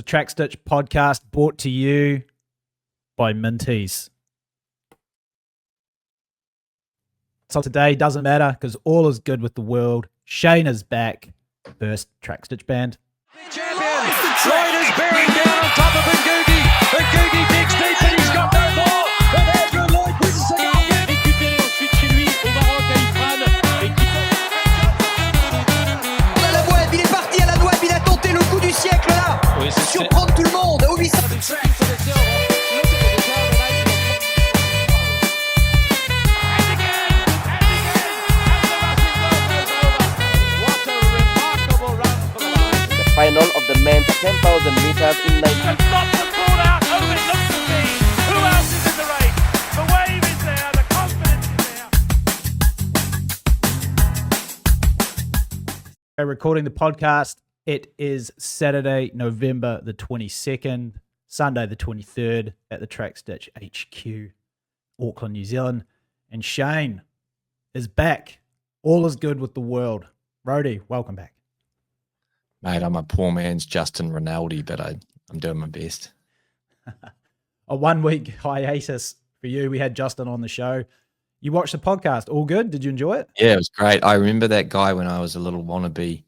The Track Stitch podcast brought to you by Minties. So today doesn't matter because all is good with the world. Shane is back. First Track Stitch band. Champion. Lloyd is bearing down on top of Ngugi. Ngugi digs deep and he's got no ball. And Andrew Lloyd puts it up. Récupéré ensuite chez lui au Maroc à Ifrane. On a la Web, il est parti à la Web, il a tenté le coup du siècle là. Oui, c'est surprendre tout le monde. Oui, ça... Final of the men's 10,000 meters in 19. Not the ball out. Oh, it looks to be. Who else is in the race? The wave is there. The confidence is there. We're recording the podcast. It is Saturday, November the 22nd, Sunday the 23rd at the Track Stitch HQ, Auckland, New Zealand. And Shane is back. All is good with the world. Rhodey, welcome back. Mate, I'm a poor man's Justin Rinaldi, but I'm doing my best. A 1 week hiatus for you. We had Justin on the show. You watched the podcast. All good? Did you enjoy it? Yeah, it was great. I remember that guy when I was a little wannabe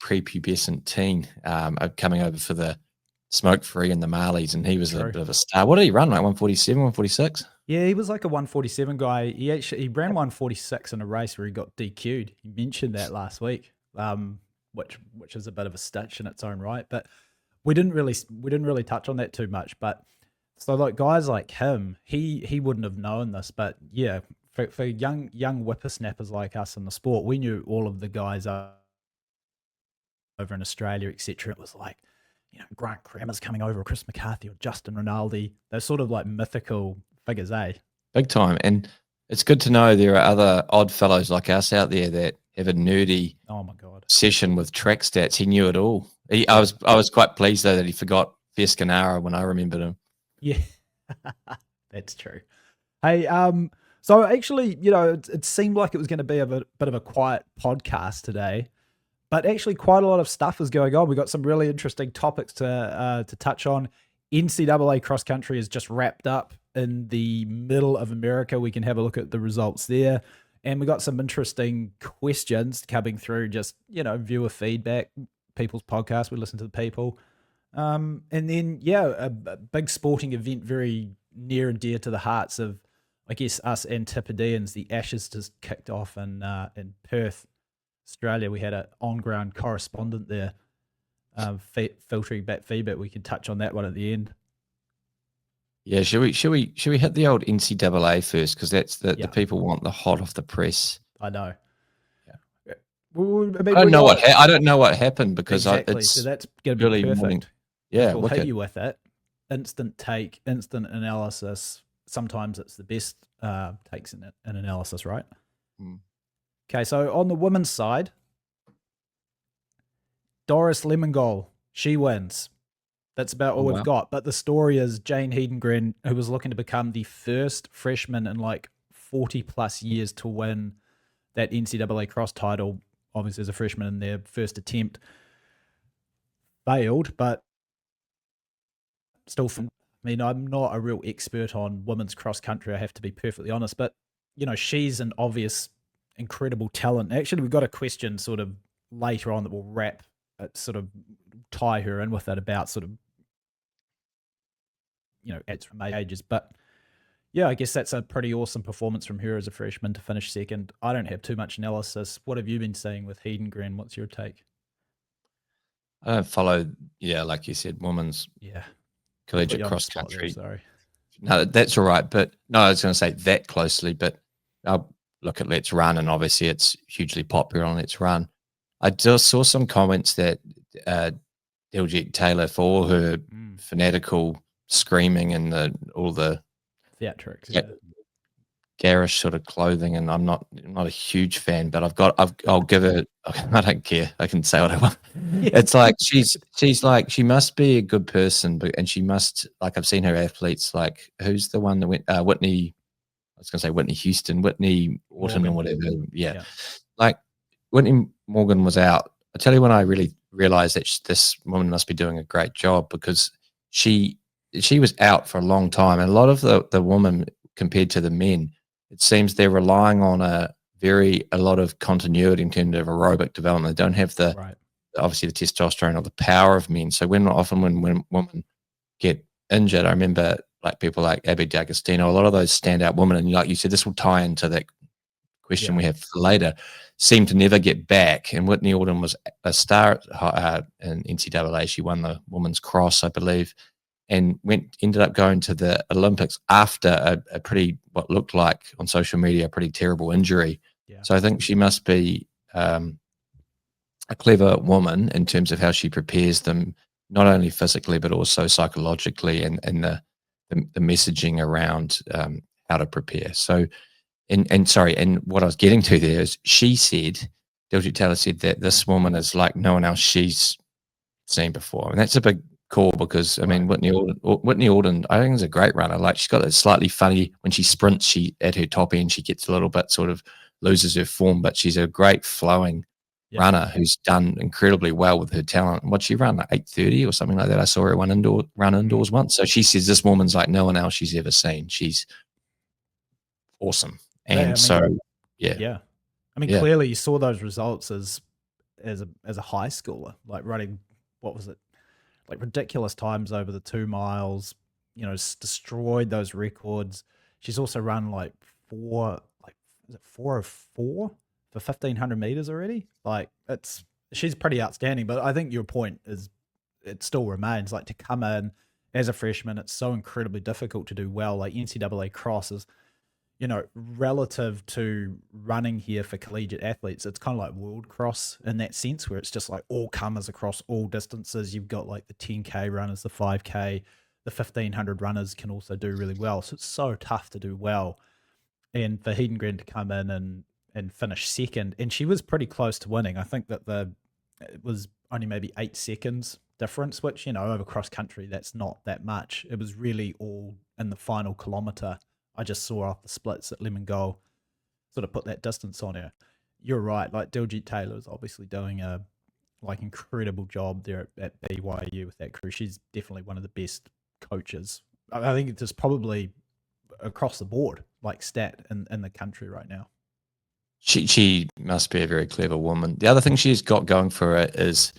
prepubescent teen coming over for the Smoke Free and the Marlies, and he was a bit of a star. What did he run, like 147, 146? Yeah, he was like a 147 guy. He ran 146 in a race where he got DQ'd. He mentioned that last week. Which is a bit of a stitch in its own right, but we didn't really touch on that too much. But so like guys like him, he wouldn't have known this, but yeah, for young whippersnappers like us in the sport, we knew all of the guys over in Australia, etc. It was like, you know, Grant Cramer's coming over, Chris McCarthy or Justin Rinaldi. They're sort of like mythical figures, eh? Big time. And it's good to know there are other odd fellows like us out there that have a nerdy session with track stats. He knew it all. I was quite pleased though that he forgot Vescanara when I remembered him. Yeah, that's true. Hey, so actually, you know, it seemed like it was going to be a bit of a quiet podcast today, but actually quite a lot of stuff is going on. We got some really interesting topics to touch on. NCAA cross country is just wrapped up in the middle of America. We can have a look at the results there. And we got some interesting questions coming through, just, you know, viewer feedback, people's podcasts. We listen to the people. And then, yeah, a big sporting event very near and dear to the hearts of, I guess, us antipodeans. The Ashes just kicked off in Perth, Australia. We had an on-ground correspondent there filtering back feedback. We can touch on that one at the end. Yeah, should we hit the old NCAA first, because that's the people want the hot off the press. I know. Yeah. I don't know what happened because exactly. So that's going to be really perfect. Yeah, we'll hit you with it. Instant take, instant analysis. Sometimes it's the best takes in analysis, right? Mm. Okay, so on the women's side, Doris Lemongol, she wins. That's about all we've got. But the story is Jane Hedengren, who was looking to become the first freshman in like 40 plus years to win that NCAA cross title, obviously as a freshman in their first attempt, failed, but still, I mean, I'm not a real expert on women's cross country, I have to be perfectly honest, but, you know, she's an obvious, incredible talent. Actually, we've got a question sort of later on that will sort of tie her in with it about sort of, you know, at from ages. But yeah, I guess that's a pretty awesome performance from her as a freshman to finish second. I don't have too much analysis. What have you been seeing with Hedengren? What's your take? I don't follow, like you said, women's collegiate cross country. Sorry. No, that's all right. But no, I was going to say that closely, but I'll look at Let's Run, and obviously it's hugely popular on Let's Run. I just saw some comments that Diljeet Taylor, for all her fanatical screaming and all the theatrics, garish sort of clothing, and I'm not a huge fan, but I'll give her. I don't care. I can say what I want. Yeah. It's like she's like, she must be a good person, and she must, like, I've seen her athletes, like, who's the one that went Whitney. I was going to say Whitney Houston, Whitney Wharton, or whatever. Yeah, like Whitney Morgan was out. I tell you when I really realized that this woman must be doing a great job, because she was out for a long time. And a lot of the women compared to the men, it seems they're relying on a lot of continuity in terms of aerobic development. They don't have obviously the testosterone or the power of men. So when women get injured, I remember like people like Abby D'Agostino, a lot of those standout women, and like you said, this will tie into that question we have for later, seem to never get back. And Whitney Alden was a star in NCAA. She won the women's cross, I believe, and ended up going to the Olympics after a pretty, what looked like on social media, a pretty terrible injury. Yeah. So I think she must be a clever woman in terms of how she prepares them, not only physically but also psychologically, and the messaging around how to prepare. So, and what I was getting to there is she said, Diljit Taylor said that this woman is like no one else she's seen before, and that's a big call, because I mean Whitney Alden, I think is a great runner. Like, she's got that slightly funny when she sprints, she at her top end she gets a little bit sort of loses her form, but she's a great flowing runner who's done incredibly well with her talent. What'd she run, like 8:30 or something like that? I saw her run indoors once. So she says this woman's like no one else she's ever seen. She's awesome. And I mean, clearly you saw those results as a high schooler, like running, what was it, like ridiculous times over the 2 miles, you know, destroyed those records. She's also run like 404 for 1,500 meters already. Like, she's pretty outstanding. But I think your point is, it still remains, like, to come in as a freshman, it's so incredibly difficult to do well. Like, NCAA cross is, you know, relative to running here for collegiate athletes, it's kind of like world cross in that sense, where it's just like all comers across all distances. You've got like the 10K runners, the 5K, the 1,500 runners can also do really well. So it's so tough to do well. And for Hedengren to come in and finish second, and she was pretty close to winning. I think that it was only maybe 8 seconds difference, which, you know, over cross country, that's not that much. It was really all in the final kilometer. I just saw off the splits that Lemon Goal sort of put that distance on her. You're right. Like, Diljit Taylor is obviously doing a incredible job there at BYU with that crew. She's definitely one of the best coaches. I think it's just probably across the board, like stat in the country right now. She must be a very clever woman. The other thing she's got going for her is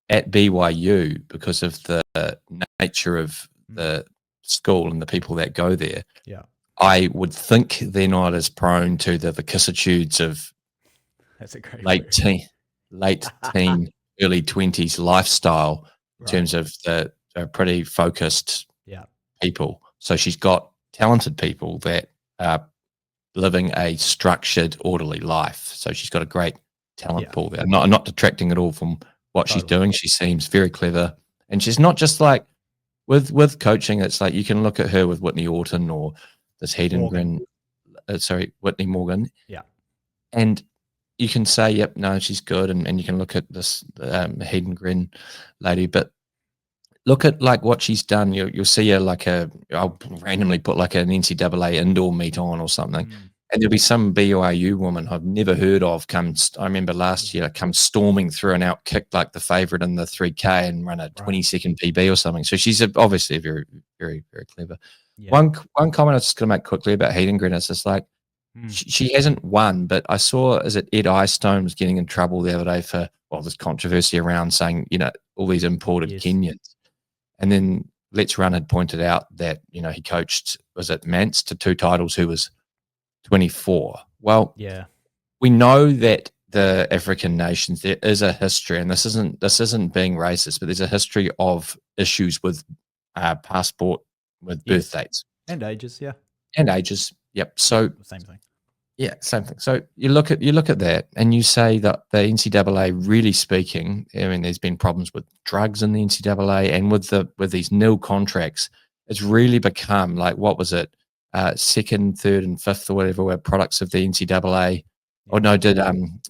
at BYU, because of the nature of the school and the people that go there. Yeah, I would think they're not as prone to the vicissitudes of that's a great late teen, early 20s lifestyle in terms of the pretty focused people. So she's got talented people that are living a structured, orderly life. So she's got a great talent pool there. I'm not detracting at all from what she's doing. She seems very clever, and she's not just like with coaching. It's like you can look at her with Whitney Alden or this Hedengren, Whitney Morgan. Yeah, and you can say, yep, no, she's good, and you can look at this Hedengren lady, but look at like what she's done. You'll see her like I'll randomly put like an NCAA indoor meet on or something, and there'll be some BYU woman I've never heard of I remember last year, come storming through and out kicked like the favorite in the 3K and run a 20-second PB or something. So she's obviously very, very, very clever. Yeah. One comment I was just going to make quickly about Hedengren is just like, she hasn't won, but I saw, Ed Eyestone was getting in trouble the other day for this controversy around saying, you know, all these imported Kenyans. And then Let's Run had pointed out that, you know, he coached, was it Mance to 2 titles, who was 24. Well, we know that the African nations, there is a history, and this isn't being racist, but there's a history of issues with passport, with birth dates. And ages, Yep. So same thing. Yeah, same thing. So you look at that and you say that the NCAA, really speaking, I mean, there's been problems with drugs in the NCAA, and with these nil contracts, it's really become like, what was it, second, third, and fifth or whatever were products of the NCAA. Or no,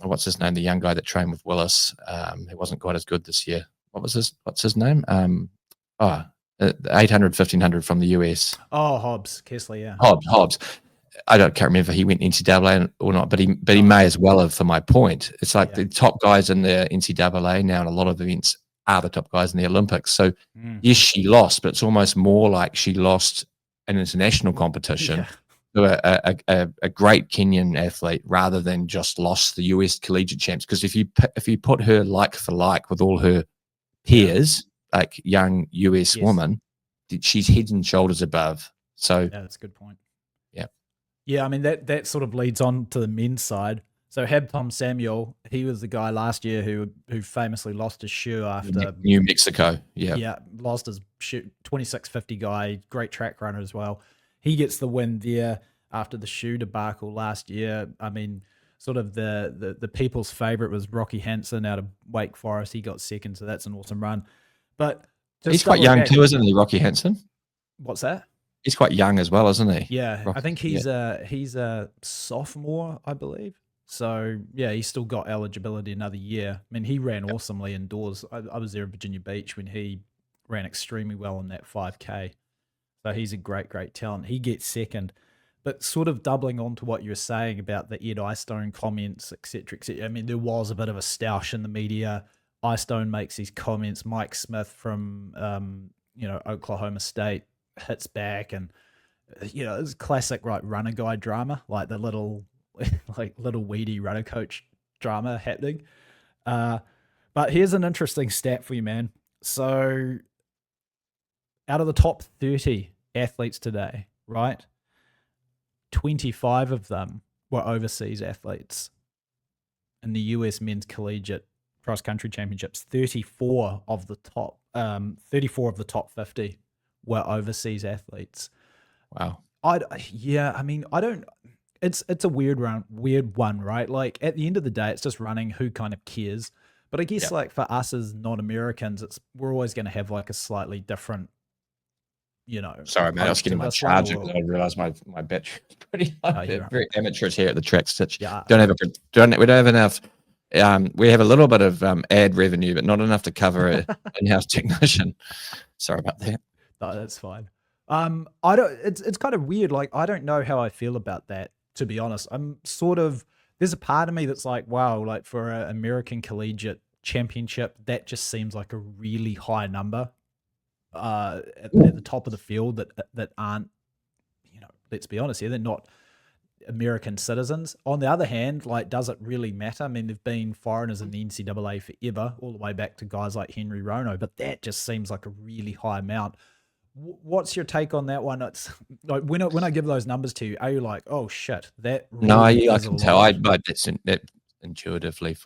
what's his name? The young guy that trained with Willis, who wasn't quite as good this year. What's his name? 800, 1,500 from the US. Oh, Hobbs, Kessler, yeah. Hobbs. can't remember if he went NCAA or not, but he may as well have. For my point, it's like the top guys in the NCAA now, and a lot of events are the top guys in the Olympics. So yes, she lost, but it's almost more like she lost an international competition to a great Kenyan athlete rather than just lost the US collegiate champs. Because if you put her like for like with all her peers, like young US woman, she's head and shoulders above. So that's a good point. Yeah, I mean that sort of leads on to the men's side. So Tom Samuel, he was the guy last year who famously lost his shoe after New Mexico. Lost his shoe. 2650 guy, great track runner as well. He gets the win there after the shoe debacle last year. I mean, sort of the people's favorite was Rocky Hansen out of Wake Forest. He got second, so that's an awesome run. But he's quite young too, isn't he, Rocky Hansen? What's that? He's quite young as well, isn't he? Yeah, I think he's a sophomore, I believe. So yeah, he's still got eligibility another year. I mean, he ran awesomely indoors. I was there at Virginia Beach when he ran extremely well in that 5K. So he's a great talent. He gets second. But sort of doubling on to what you were saying about the Ed Eyestone comments, etc., etc. I mean, there was a bit of a stoush in the media. Eyestone makes these comments. Mike Smith from Oklahoma State hits back, and it's classic runner guy drama, like the little weedy runner coach drama happening. But here's an interesting stat for you, man. So out of the top 30 athletes today, right, 25 of them were overseas athletes in the US men's collegiate cross country championships. 34 of the top 50 were overseas athletes. Wow. It's a weird one, right? Like at the end of the day, it's just running. Who kind of cares? But I guess like for us as non-Americans, we're always going to have like a slightly different, Sorry, man, I was getting my charger because I realised my battery is pretty low. Very amateurish here at the Track Stitch. Yeah. We don't have enough. We have a little bit of ad revenue, but not enough to cover an in-house technician. Sorry about that. No, that's fine. It's kind of weird. Like, I don't know how I feel about that, to be honest. There's a part of me that's like, wow, like for an American collegiate championship, that just seems like a really high number at the top of the field that aren't, let's be honest here, they're not American citizens. On the other hand, like, does it really matter? I mean, there've been foreigners in the NCAA forever, all the way back to guys like Henry Rono, but that just seems like a really high amount. What's your take on that one? It's like when I give those numbers to you, are you like, oh shit, that? Really I can tell. That intuitively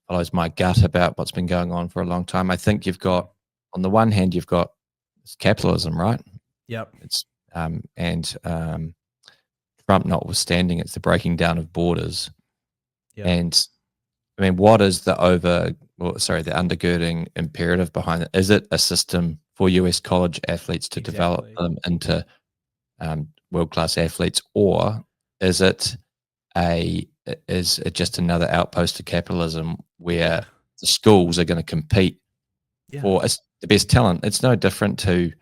follows my gut about what's been going on for a long time. I think you've got, on the one hand, you've got capitalism, right? Yep. It's Trump notwithstanding, it's the breaking down of borders. Yep. And I mean, what is the undergirding imperative behind it? Is it a system for US college athletes to develop them into world-class athletes, or is it just another outpost of capitalism where the schools are going to compete for the best talent? It's no different to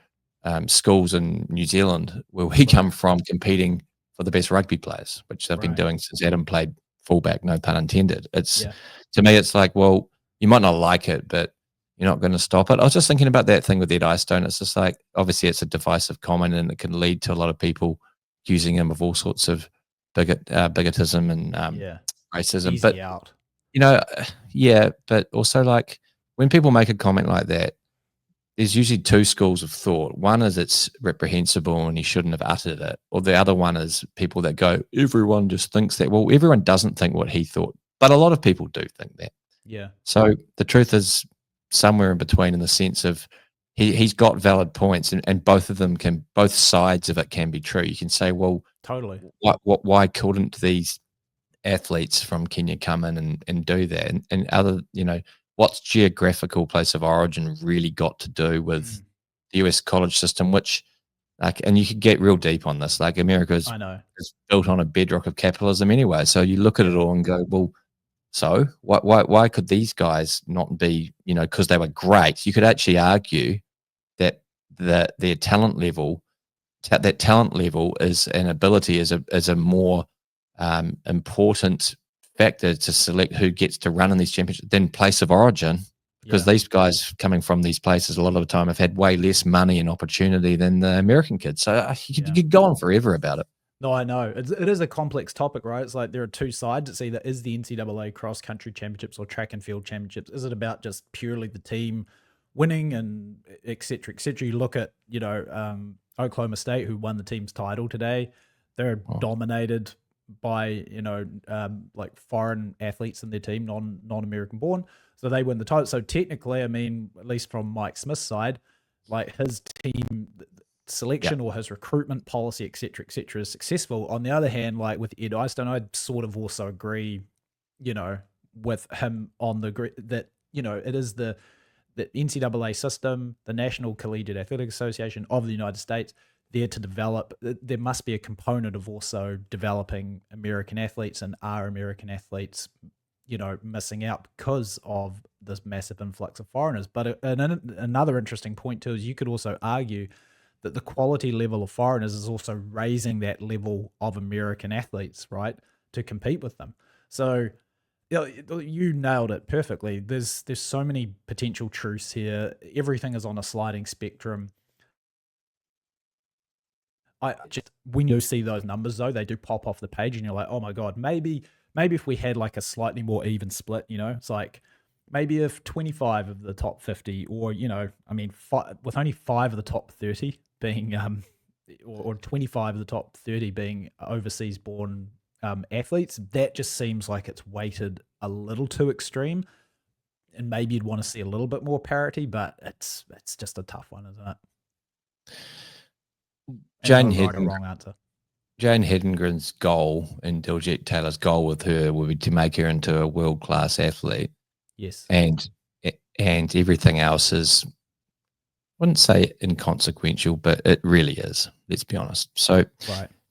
schools in New Zealand where we come from, competing for the best rugby players, which they've been doing since Adam played fullback, no pun intended. To me, it's like, well, you might not like it, but you're not going to stop it. I was just thinking about that thing with Ed Eyestone. It's just like, obviously it's a divisive comment and it can lead to a lot of people accusing him of all sorts of bigotism and racism. Easy out. But also, like, when people make a comment like that, there's usually two schools of thought. One is it's reprehensible and he shouldn't have uttered it. Or the other one is people that go, everyone just thinks that. Well, everyone doesn't think what he thought, but a lot of people do think that. Yeah. So the truth is somewhere in between, in the sense of he's got valid points, and both sides of it can be true. You can say, well, totally. Why couldn't these athletes from Kenya come in and do that? And other, what's geographical place of origin really got to do with the US college system, which, like, and you could get real deep on this, like America is built on a bedrock of capitalism anyway. So you look at it all and go, well, so why could these guys not be, because they were great? You could actually argue that their talent level that talent level is an ability is a more important factor to select who gets to run in these championships than place of origin, because these guys coming from these places a lot of the time have had way less money and opportunity than the American kids. So you could go on forever about it. No, I know. It is a complex topic, right? It's like there are two sides. It's either is the NCAA cross-country championships or track and field championships. Is it about just purely the team winning and et cetera, et cetera? You look at, Oklahoma State, who won the team's title today. They're dominated by, like foreign athletes in their team, non-American born. So they win the title. So technically, I mean, at least from Mike Smith's side, like his team selection or his recruitment policy, et cetera, is successful. On the other hand, like with Ed Eyestone, I'd sort of also agree, with him on that, it is the NCAA system, the National Collegiate Athletic Association of the United States, there to develop. There must be a component of also developing American athletes, and are American athletes, missing out because of this massive influx of foreigners. But another interesting point too is you could also argue that the quality level of foreigners is also raising that level of American athletes, right, to compete with them. So you nailed it perfectly. There's so many potential truths here. Everything is on a sliding spectrum. When you see those numbers though, they do pop off the page, and you're like, oh my god, maybe if we had like a slightly more even split, it's like maybe if 25 of the top 50, or with only 5 of the top 30 being or 25 of the top 30 being overseas born athletes, that just seems like it's weighted a little too extreme, and maybe you'd want to see a little bit more parity, but it's just a tough one, isn't it? Jane wrong answer. Jane Hedengren's goal and Diljeet Taylor's goal with her would be to make her into a world-class athlete. Yes. And everything else is, I wouldn't say inconsequential, but it really is. Let's be honest. So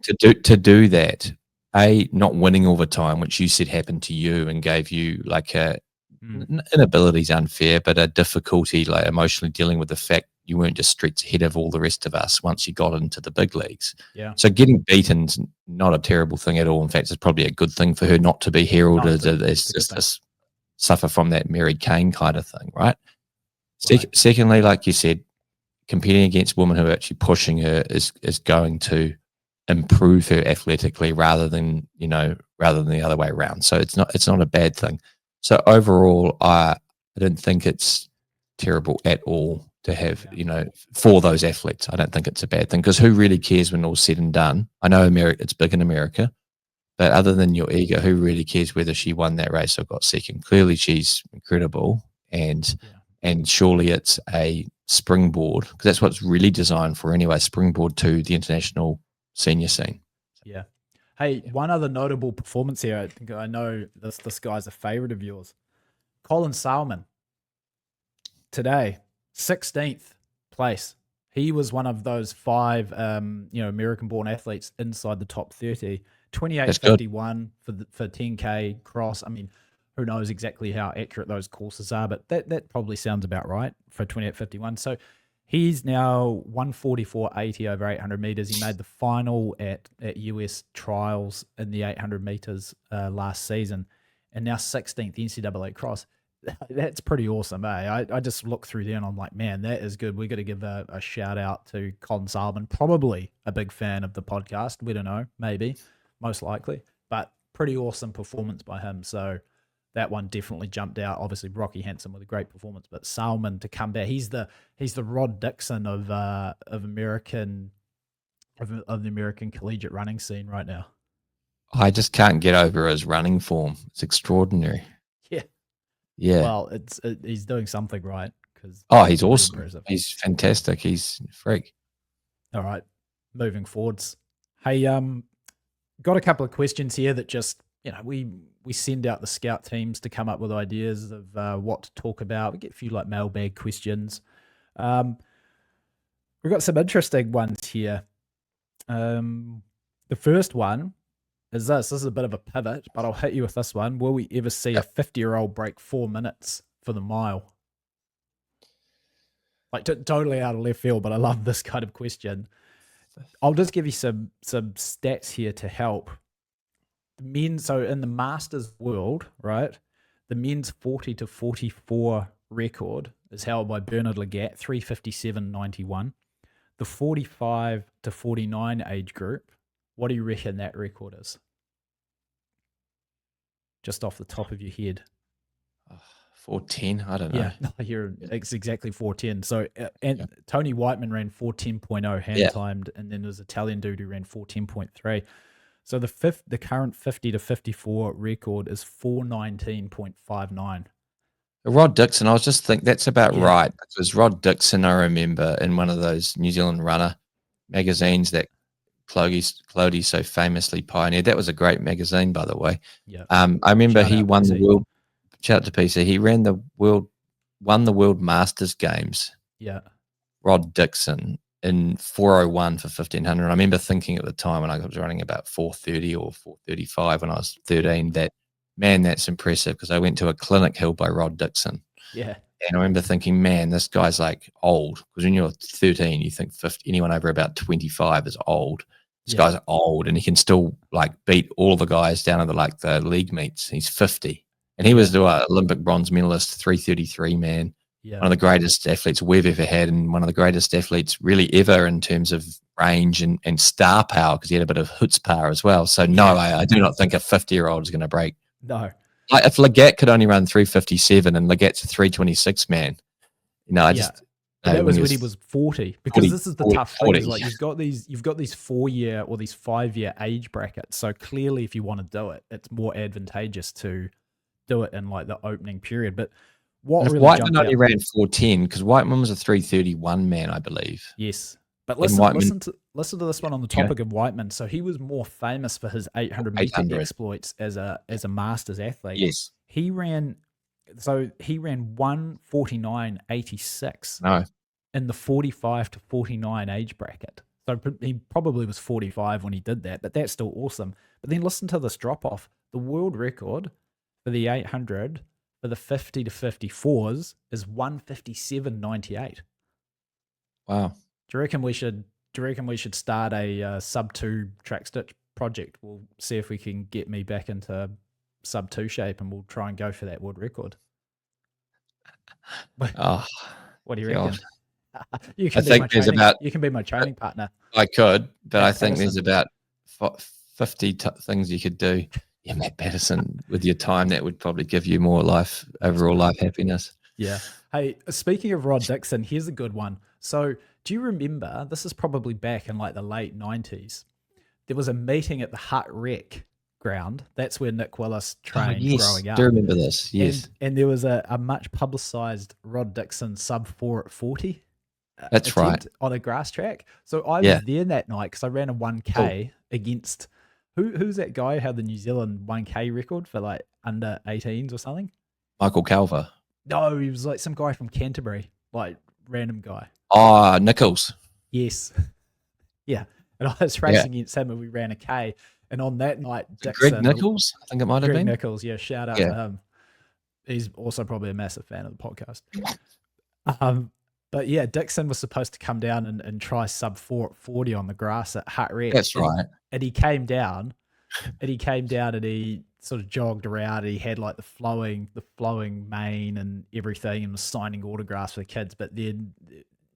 to do that, not winning all the time, which you said happened to you and gave you like inability is unfair, but a difficulty like emotionally dealing with the fact you weren't just streets ahead of all the rest of us once you got into the big leagues. Yeah. So getting beaten's not a terrible thing at all. In fact, it's probably a good thing for her not to be heralded as just this suffer from that Mary Kane kind of thing, right? Secondly, like you said, competing against women who are actually pushing her is going to improve her athletically rather than the other way around. So it's not a bad thing. So overall, I don't think it's terrible at all to have, for those athletes. I don't think it's a bad thing, because who really cares when all's said and done? I know it's big in America, but other than your ego, who really cares whether she won that race or got second? Clearly she's incredible, and surely it's a springboard, because that's what it's really designed for anyway, springboard to the international senior scene. Yeah. Hey, one other notable performance here. I know this guy's a favorite of yours. Colin Salmon. Today, 16th place. He was one of those 5, American-born athletes inside the top 30. 28.51 for 10K cross. I mean, who knows exactly how accurate those courses are, but that probably sounds about right for 28.51. So he's now 144.80 over 800 meters. He made the final at US trials in the 800 meters last season, and now 16th NCAA cross. That's pretty awesome, eh? I just look through there and I'm like, man, that is good. We got to give a shout out to Colin Salmon, probably a big fan of the podcast. We don't know, maybe, most likely, but pretty awesome performance by him. So that one definitely jumped out. Obviously, Rocky Hansen with a great performance, but Salmon to come back, he's the Rod Dixon of the American collegiate running scene right now. I just can't get over his running form. It's extraordinary. Yeah. Well, he's doing something right, because he's awesome. Impressive. He's fantastic. He's a freak. All right, moving forwards. Hey, got a couple of questions here that just we send out the scout teams to come up with ideas of what to talk about. We get a few like mailbag questions. We've got some interesting ones here. The first one is this. This is a bit of a pivot, but I'll hit you with this one. Will we ever see a 50-year-old break 4 minutes for the mile? Like totally out of left field, but I love this kind of question. I'll just give you some stats here to help. The men, so in the Masters world, right, the men's 40 to 44 record is held by Bernard Legat, 357.91. The 45 to 49 age group, what do you reckon that record is? Just off the top of your head. 410, I don't know. Yeah, here it's exactly 410. So, and Tony Whiteman ran 410.0 hand timed, and then there's an Italian dude who ran 410.3. So the current 50 to 54 record is 419.59. Rod Dixon, I was just thinking that's about right, because Rod Dixon, I remember in one of those New Zealand Runner magazines that Clody so famously pioneered. That was a great magazine, by the way. Yeah. I remember he won the world. Shout out to PC. He won the World Masters Games. Yeah. Rod Dixon in 4:01 for 1500. I remember thinking at the time when I was running about 4:30 or 4:35 when I was 13 that, man, that's impressive, because I went to a clinic held by Rod Dixon. Yeah. And I remember thinking, man, this guy's like old, because when you're 13, you think anyone over about 25 is old. This guy's old, and he can still like beat all the guys down at the league meets. He's 50. And he was the Olympic bronze medalist, 333, man. Yeah. One of the greatest athletes we've ever had, and one of the greatest athletes really ever in terms of range and star power, because he had a bit of chutzpah as well. So, no, I do not think a 50-year-old is going to break. No. Like, if Legat could only run 357 and Legat's a 326, man, I just... But that was when he was 40, because this is the tough thing. Is like you've got these 4-year or these 5-year age brackets. So clearly, if you want to do it, it's more advantageous to do it in like the opening period. But what really Whiteman only ran 4:10, because Whiteman was a 3:31 man, I believe. Yes, but listen to this one on the topic of Whiteman. So he was more famous for his 800 meter exploits as a Masters athlete. Yes, he ran 1:49.86 in the 45 to 49 age bracket. So he probably was 45 when he did that, but that's still awesome. But then listen to this drop off. The world record for the 800 for the 50 to 54s is 1:57.98. Wow. Do you reckon we should start a sub 2 track stitch project? We'll see if we can get me back into sub 2 shape, and we'll try and go for that world record. Oh, what do you reckon? You can be my training partner. I could, but I think there's about 50 things you could do. Yeah, Matt Patterson, with your time, that would probably give you more overall life happiness. Yeah. Hey, speaking of Rod Dixon, here's a good one. So, do you remember, this is probably back in like the late 90s, there was a meeting at the Hut Rec ground. That's where Nick Willis trained growing up. I do remember this, yes. And there was a much publicised Rod Dixon sub 4 at 40. That's right. On a grass track. So I was there that night because I ran a 1K against, who's that guy who had the New Zealand 1K record for like under 18s or something? Michael Calver. No, he was like some guy from Canterbury, like random guy. Oh, Nichols. Yes. Yeah. And I was racing against him and we ran a K. And on that night, Dixon, Greg Nichols, I think it might have been. Greg Nichols, yeah, shout out to him. He's also probably a massive fan of the podcast. But yeah, Dixon was supposed to come down and try sub 4 at 40 on the grass at Hut Rec. That's right. And he came down, and he sort of jogged around. And he had like the flowing mane and everything, and was signing autographs for the kids. But then,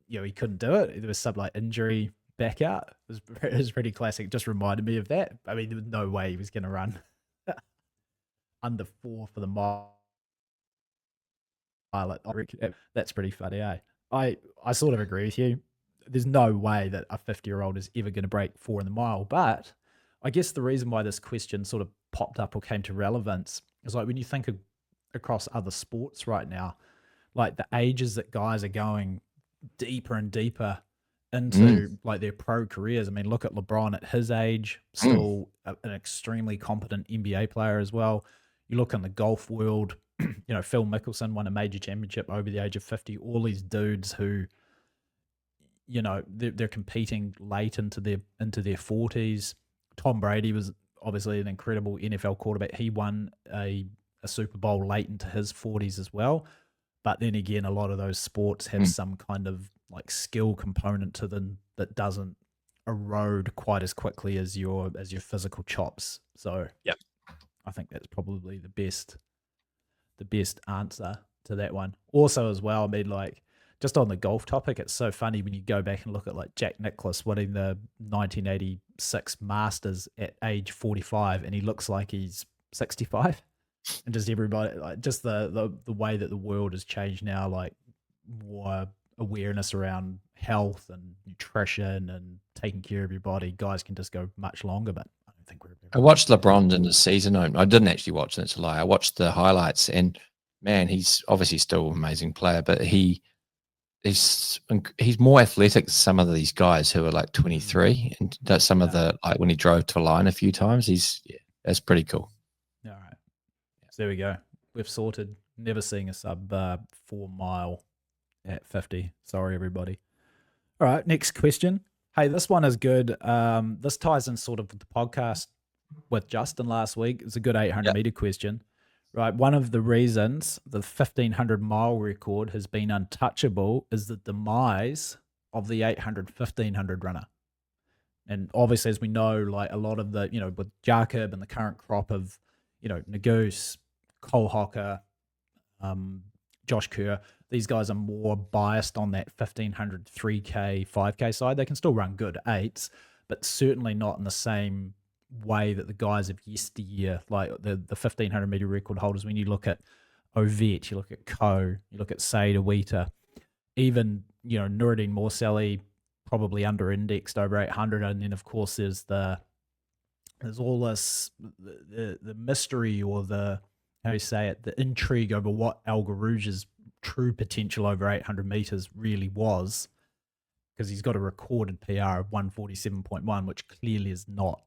he couldn't do it. There was some like injury back out. It was pretty classic. Just reminded me of that. I mean, there was no way he was going to run under 4 for the mile. That's pretty funny, eh? I sort of agree with you. There's no way that a 50-year-old is ever going to break 4 in the mile. But I guess the reason why this question sort of popped up or came to relevance is like when you think across other sports right now, like the ages that guys are going deeper and deeper into like their pro careers. I mean, look at LeBron at his age, still an extremely competent NBA player as well. You look in the golf world, Phil Mickelson won a major championship over the age of 50. All these dudes who, they're competing late into their 40s. Tom Brady was obviously an incredible NFL quarterback. He won a Super Bowl late into his 40s as well. But then again, a lot of those sports have some kind of like skill component to them that doesn't erode quite as quickly as your physical chops. So Yep. I think that's probably the best answer to that one. Also, as well, I mean, like, just on the golf topic, it's so funny when you go back and look at like Jack Nicklaus winning the 1986 Masters at age 45, and he looks like he's 65. And just everybody, like, just the way that the world has changed now, like more awareness around health and nutrition and taking care of your body. Guys can just go much longer, but I don't think we're. I watched LeBron in the season. I didn't actually watch it. It's a lie. I watched the highlights, and man, he's obviously still an amazing player, but he's more athletic than some of these guys who are like 23, and that's some of the, like, when he drove to a line a few times, that's pretty cool. All right, so there we go. We've sorted. Never seeing a sub 4 mile at 50. Sorry, everybody. All right, next question. Hey, this one is good. This ties in sort of with the podcast with Justin last week. It's a good 800 meter question. Right, one of the reasons the 1500 mile record has been untouchable is the demise of the 800, 1500 runner. And obviously, as we know, like a lot of the, with Jakob and the current crop of, Nagoose, Cole Hocker, Josh Kerr, these guys are more biased on that 1500, 3K, 5K side. They can still run good 8s, but certainly not in the same way that the guys of yesteryear, like the 1500 meter record holders, when you look at Ovett, you look at Ko, you look at Said Awita, even, Nuruddin Morseli, probably under indexed over 800. And then of course there's all this, the mystery, or the, how you say it, the intrigue over what El Garouge's true potential over 800 meters really was, because he's got a recorded PR of 147.1, which clearly is not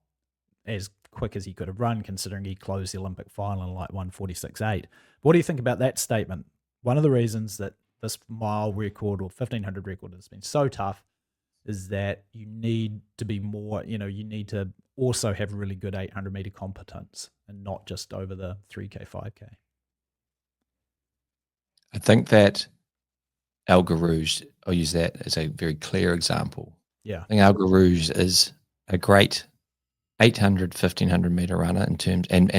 as quick as he could have run, considering he closed the Olympic final in like 146.8. What do you think about that statement? One of the reasons that this mile record or 1500 record has been so tough is that you need to be more, you need to also have really good 800 meter competence and not just over the 3K, 5K. I think that El Garouge, I'll use that as a very clear example. Yeah. I think El Garouge is a great 800, 1500 meter runner in terms, and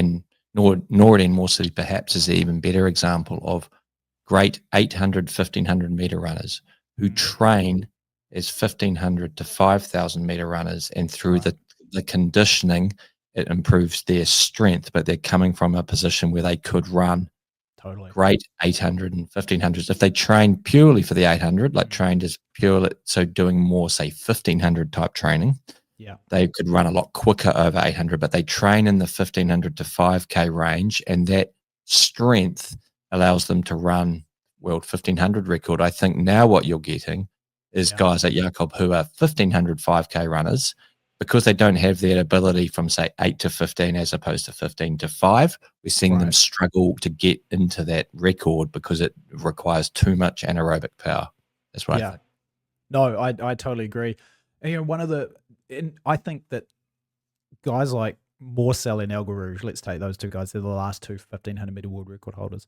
Nuruddin Morseli perhaps is an even better example of great 800, 1500 meter runners who train as 1500 to 5000 meter runners, and through the conditioning, it improves their strength, but they're coming from a position where they could run great 800 and 1500s. If they train purely for the 800, like trained as purely, so doing more, say, 1500 type training, they could run a lot quicker over 800, but they train in the 1500 to 5K range, and that strength allows them to run world 1500 record. I think now what you're getting is guys like Jakob who are 1500 5K runners, because they don't have that ability from, say, 8 to 15 as opposed to 15 to 5. We're seeing them struggle to get into that record because it requires too much anaerobic power. That's what I think. No, I totally agree. And, I think that guys like Morsel and El Garouge, let's take those two guys, they're the last two 1500 meter world record holders.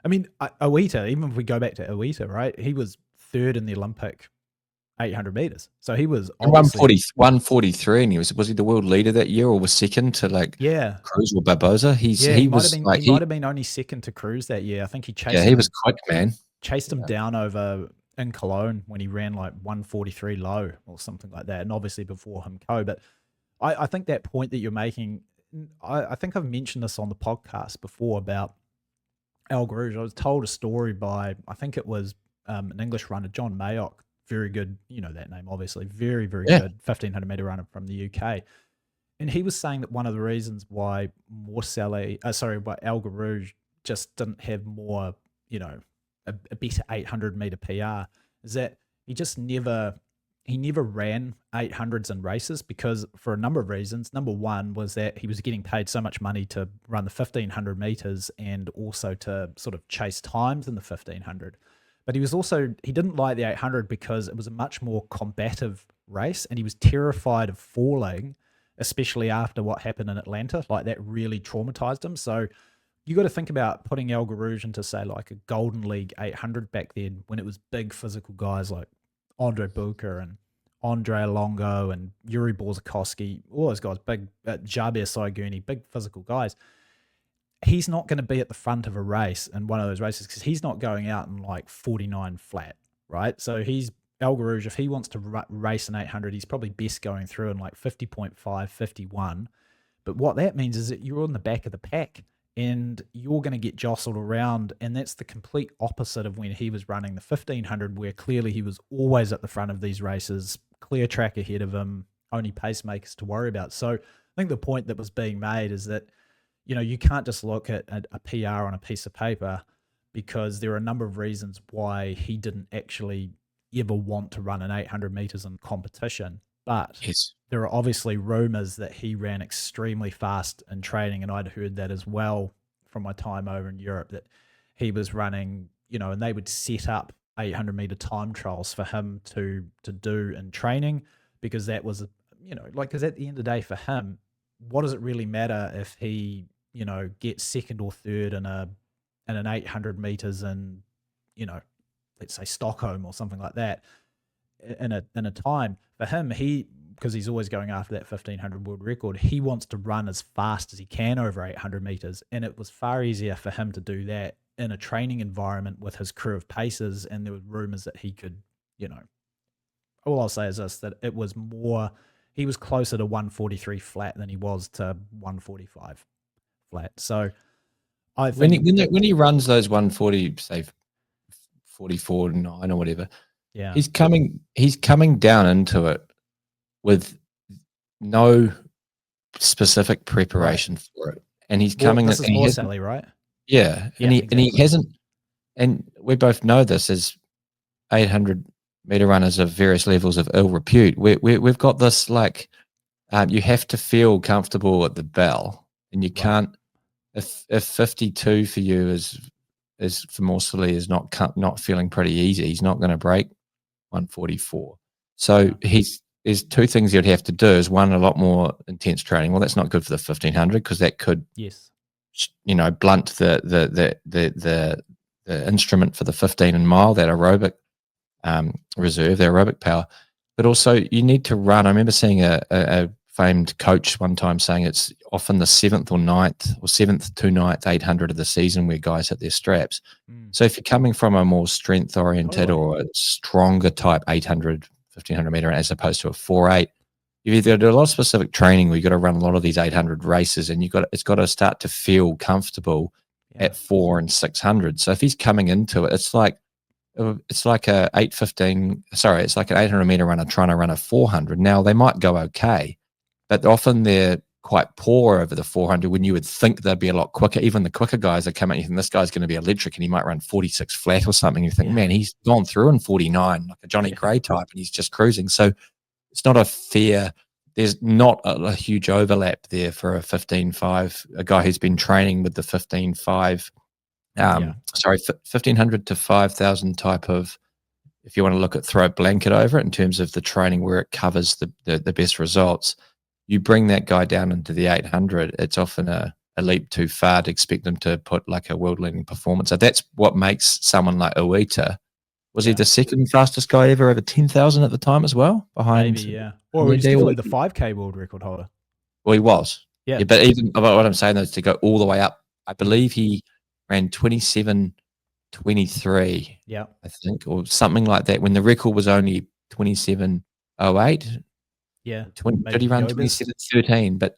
I mean, Awita, even if we go back to Awita, right? He was third in the Olympic 800 meters. So he was 143, and was he the world leader that year, or was second to Cruz or Barboza? He might have been only second to Cruz that year. I think he chased he was quick, man. Chased him down over in Cologne when he ran like 143 low or something like that. And obviously before him Ko. But I think that point that you're making, I think I've mentioned this on the podcast before about El Garouge. I was told a story by, I think it was an English runner, John Mayock. Very good, that name, obviously. Very, very good 1500 meter runner from the UK. And he was saying that one of the reasons why why El Garouge just didn't have more, a better 800 meter PR is that he just never ran 800s in races, because for a number of reasons. Number one was that he was getting paid so much money to run the 1500 meters and also to sort of chase times in the 1500. But he didn't like the 800 because it was a much more combative race, and he was terrified of falling, especially after what happened in Atlanta. Like, that really traumatized him. So you got to think about putting El Garouge into, say, like a Golden League 800 back then, when it was big physical guys like Andre Booker and Andre Longo and Yuri Borzakowski, all those guys, big Javier Saiguni, big physical guys. He's not going to be at the front of a race in one of those races because he's not going out in like 49 flat, right? So he's El Garouge, if he wants to race an 800, he's probably best going through in like 50.5, 51. But what that means is that you're on the back of the pack and you're going to get jostled around. And that's the complete opposite of when he was running the 1500, where clearly he was always at the front of these races, clear track ahead of him, only pacemakers to worry about. So I think the point that was being made is that, you can't just look at a PR on a piece of paper, because there are a number of reasons why he didn't actually ever want to run an 800 meters in competition. But there are obviously rumors that he ran extremely fast in training, and I'd heard that as well from my time over in Europe, that he was running, and they would set up 800 meter time trials for him to do in training, because that was, because at the end of the day for him, what does it really matter if he, gets second or third in an 800 meters in, let's say Stockholm or something like that, in a time for him, because he's always going after that 1500 world record, he wants to run as fast as he can over 800 meters. And it was far easier for him to do that in a training environment with his crew of pacers. And there were rumors that he could, all I'll say is this, that it was more, he was closer to 143 flat than he was to 145 flat. So I think when he runs those 140, say 44.9 or whatever, yeah, he's coming down into it with no specific preparation for it, and he's coming. This is more Sally, right? Yeah, and he hasn't. And we both know this as 800 meter runners of various levels of ill repute. We've got this like, you have to feel comfortable at the bell, and you can't. If 52 for you is for Morsley is not feeling pretty easy, he's not going to break 144. So there's two things you'd have to do. Is one, a lot more intense training. Well, that's not good for the 1500 because that could blunt the instrument for the 15 and mile, that aerobic reserve, the aerobic power. But also you need to run. I remember seeing a famed coach one time saying it's often the 7th to 9th 800 of the season where guys hit their straps. So if you're coming from a more strength oriented or a stronger type 800, 1500 meter as opposed to a 4.8, you've either got a lot of specific training where you've got to run a lot of these 800 races, and it's got to start to feel comfortable at 4 and 600. So if he's coming into it, it's like a 815. Sorry, it's like an 800 meter runner trying to run a 400. Now they might go okay, but often they're quite poor over the 400 when you would think they'd be a lot quicker. Even the quicker guys that come out, you think this guy's going to be electric and he might run 46 flat or something. You think, man, he's gone through in 49, like a Johnny Gray type, and he's just cruising. So it's not a fair, there's not a huge overlap there for a 15.5, a guy who's been training with the 15.5, 1500 to 5,000 type of, if you want to look at throw a blanket over it in terms of the training where it covers the best results. You bring that guy down into the 800, it's often a leap too far to expect them to put like a world-leading performance. So that's what makes someone like Uita. Was he the second fastest guy ever over 10,000 at the time as well? Behind, maybe, yeah. Or he's definitely the 5K world record holder. Well, he was. Yeah. But even what I'm saying is to go all the way up, I believe he ran 27.23. Yeah. I think, or something like that, when the record was only 27.08. Yeah. Did he run 27.13? But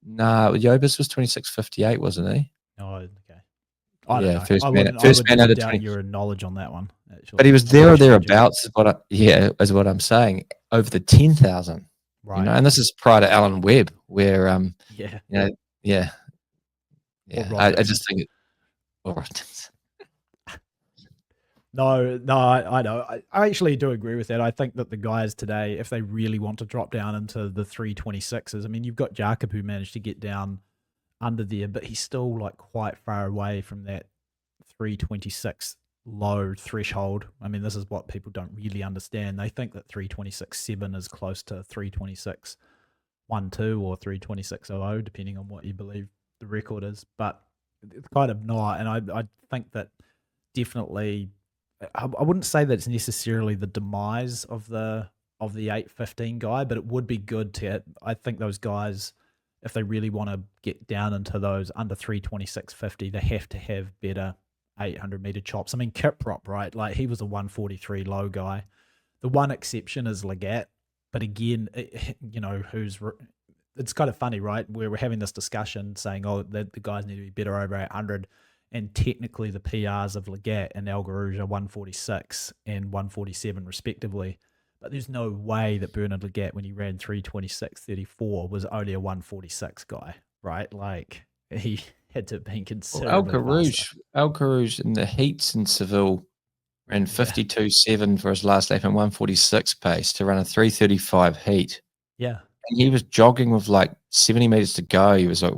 no, Jobis was 26.58, wasn't he? Oh, okay. I don't know. First I man would out of doubt 20. your knowledge on that one. Actually. But he was there or thereabouts, is what I'm saying, over the 10,000. Right. And this is prior to Alan Webb, where I just think No, I know. I actually do agree with that. I think that the guys today, if they really want to drop down into the 326s, I mean, you've got Jakob who managed to get down under there, but he's still like quite far away from that 326 low threshold. I mean, this is what people don't really understand. They think that 326.7 is close to 326.12 or 326.00, depending on what you believe the record is, but it's kind of not. And I think that definitely, I wouldn't say that it's necessarily the demise of the of the 8:15 guy, but it would be good to. I think those guys, if they really want to get down into those under 3:26.50, they have to have better 800-meter chops. I mean, Kiprop, right? Like he was a 1:43 low guy. The one exception is Leggett, but again, it's kind of funny, right? Where we're having this discussion saying, oh, the guys need to be better over 800. And technically the PRs of Leggett and El Garouge are 146 and 147 respectively. But there's no way that Bernard Leggett, when he ran 3:26.34, was only a 146 guy, right? Like he had to have been considerably faster. El Garouge in the heats in Seville ran 52.7 for his last lap and 146 pace to run a 3:35 heat. Yeah. And he was jogging with like 70 meters to go. He was like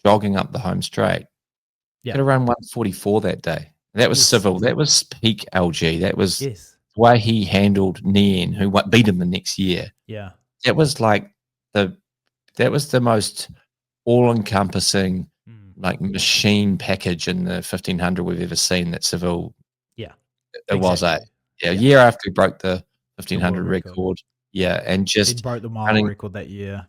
jogging up the home straight. Yeah. Could have run 144 that day. That was Seville. That was peak LG. That was the way he handled Nien, who beat him the next year. Yeah. That was like the most all-encompassing like machine package in the 1500 we've ever seen that Seville. Yeah. It was a year after he broke the 1500 record. Yeah, and he broke the mile record that year.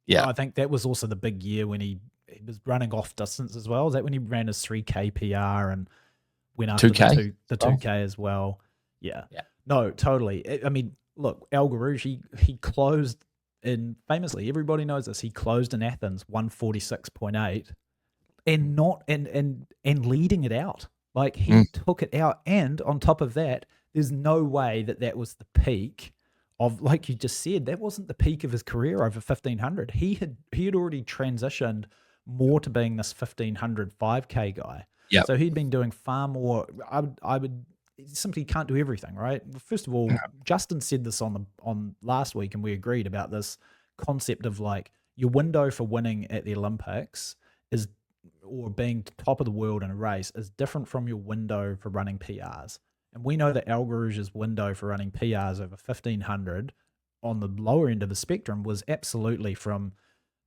Yeah. I think that was also the big year when he was running off distance as well. Is that when he ran his 3K PR and went after 2K? the 2K as well? Yeah. No, totally. I mean, look, El Garouge, he closed in, famously, everybody knows this, he closed in Athens 146.8 and leading it out. Like he took it out, and on top of that, there's no way that was the peak of, like you just said, that wasn't the peak of his career over 1500. He had already transitioned more to being this 1500 5K guy. Yeah. So he'd been doing far more. I would simply can't do everything, right? First of all, Justin said this on last week, and we agreed about this concept of like your window for winning at the Olympics is, or being top of the world in a race, is different from your window for running PRs. And we know that El Garouge's window for running PRs over 1500 on the lower end of the spectrum was absolutely from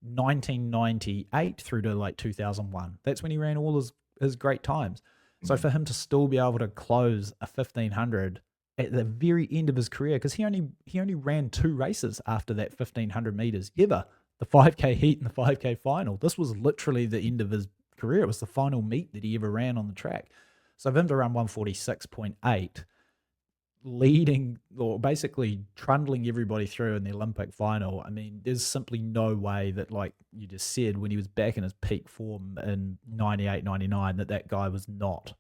1998 through to like 2001. That's when he ran all his great times. So for him to still be able to close a 1500 at the very end of his career, because he only ran 2 races after that 1500 meters ever, the 5K heat and the 5K final. This was literally the end of his career. It was the final meet that he ever ran on the track. So for him to run 146.8, leading or basically trundling everybody through in the Olympic final, I mean, there's simply no way that, like you just said, when he was back in his peak form in 98, 99, that guy was not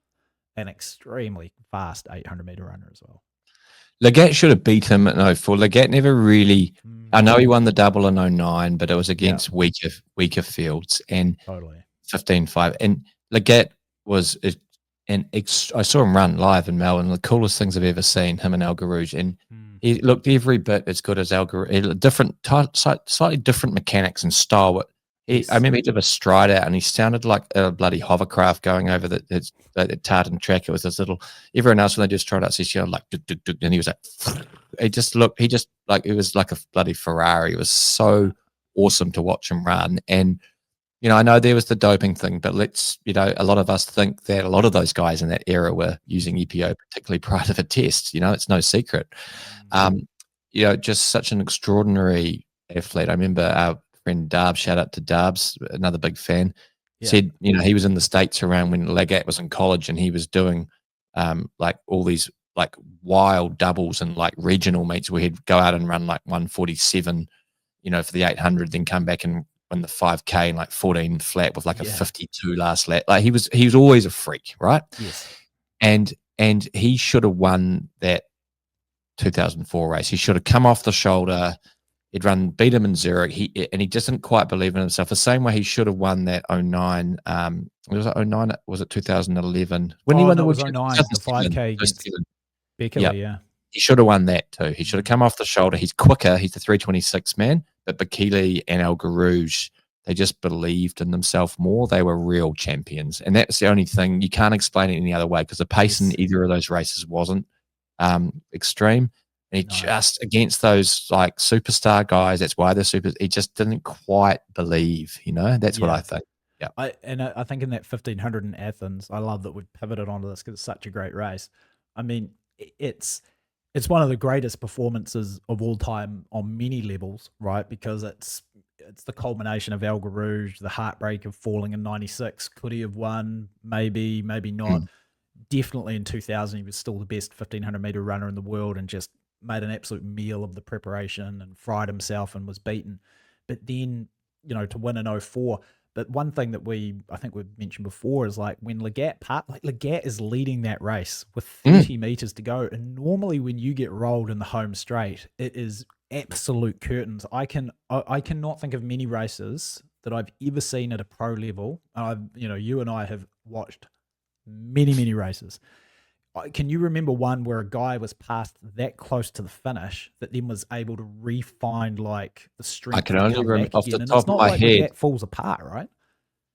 an extremely fast 800-meter runner as well. Leggett should have beat him at 04. Leggett never really, I know he won the double in 09, but it was against weaker fields and totally 15.5. And Leggett was, I saw him run live in Melbourne, the coolest things I've ever seen, him and El Garouge. And he looked every bit as good as El Garouge, slightly different mechanics and style. I remember he did a stride out and he sounded like a bloody hovercraft going over the tartan track. It was this little, everyone else when they just tried out, he sounded like, duk, duk, duk, and he was like, it was like a bloody Ferrari. It was so awesome to watch him run. And, you know, I know there was the doping thing, but a lot of us think that a lot of those guys in that era were using EPO, particularly prior to the test. You know, it's no secret. Just such an extraordinary athlete. I remember our friend Darbs, shout out to Darbs, another big fan, said, he was in the States around when Leggett was in college and he was doing like all these like wild doubles and like regional meets where he'd go out and run like 147, for the 800, then come back and win the 5K in like 14 flat with like a 52 last lap. Like he was always a freak, right? Yes. And he should have won that 2004 race. He should have come off the shoulder. He'd beat him in Zurich. He just didn't quite believe in himself. The same way he should have won that 09. Was it 09? Was it 2011? When he won the 09, the 5K against Beckley, He should have won that too. He should have come off the shoulder. He's quicker. He's the 326 man. But Bekele and El Garouge, they just believed in themselves more. They were real champions. And that's the only thing. You can't explain it any other way because the pace in either of those races wasn't extreme. And he just, against those like superstar guys, that's why they're super, he just didn't quite believe, That's what I think. Yeah. I think in that 1500 in Athens, I love that we've pivoted onto this because it's such a great race. I mean, it's It's one of the greatest performances of all time on many levels, right? Because it's the culmination of Alga Rouge, the heartbreak of falling in '96. Could he have won? Maybe, maybe not. Mm. Definitely in 2000, he was still the best 1500-meter runner in the world and just made an absolute meal of the preparation and fried himself and was beaten. But then, to win in '04. But one thing that I think we've mentioned before is like when Legat is leading that race with 30 meters to go. And normally when you get rolled in the home straight, it is absolute curtains. I cannot think of many races that I've ever seen at a pro level. You and I have watched many, many races. Can you remember one where a guy was passed that close to the finish that then was able to refine like the strength? I can only remember off the again? top It's not of my like head. Legat falls apart, right?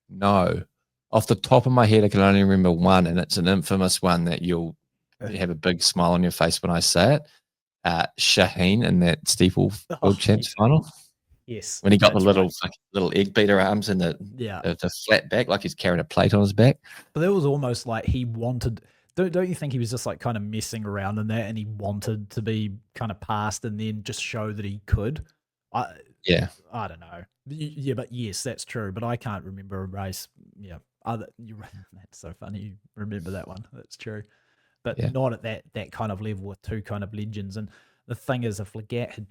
No, off the top of my head, I can only remember one, and it's an infamous one that you'll have a big smile on your face when I say it. Shaheen in that steeple world champs final. Yes, When he got the that's little right. fucking little egg beater arms and the flat back, like he's carrying a plate on his back. But that was almost like he wanted. Don't you think he was just like kind of messing around in that, and he wanted to be kind of passed, and then just show that he could? Yeah. I don't know. Yeah, but yes, that's true. But I can't remember a race. Yeah, that's so funny. You remember that one? That's true. But Yeah. not at that kind of level with two kind of legends. And the thing is, if Legat had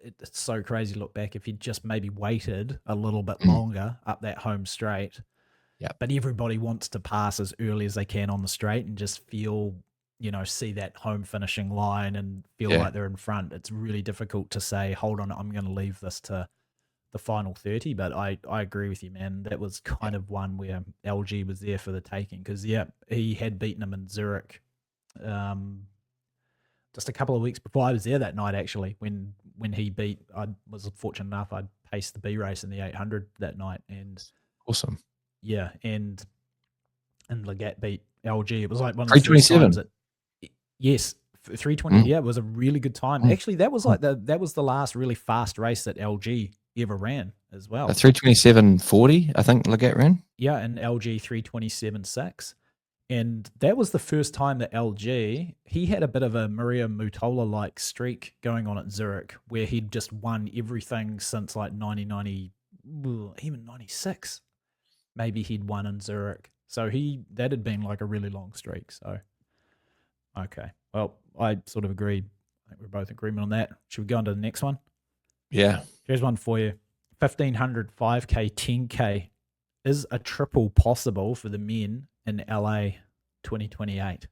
it's so crazy to look back. If he'd just maybe waited a little bit longer up that home straight. Yeah. But everybody wants to pass as early as they can on the straight and just feel, see that home finishing line and feel like they're in front. It's really difficult to say, hold on, I'm going to leave this to the final 30. But I agree with you, man. That was kind of one where LG was there for the taking because, he had beaten him in Zurich just a couple of weeks before. I was there that night, actually, when he beat, I was fortunate enough, I paced the B race in the 800 that night. And Awesome. yeah, and Legat beat LG. It was like one of the first 327. times yes, 320. Yeah, it was a really good time. Actually, that was like that was the last really fast race that LG ever ran as well. 327.40, I think Legat ran. Yeah, and LG 327.6. And that was the first time that LG, he had a bit of a Maria Mutola-like streak going on at Zurich where he'd just won everything since like 1990, even 96. Maybe he'd won in Zurich. So that had been like a really long streak. So, okay. Well, I sort of agree. I think we're both in agreement on that. Should we go on to the next one? Yeah. Here's one for you. 1500, 5K, 10K. Is a triple possible for the men in LA 2028?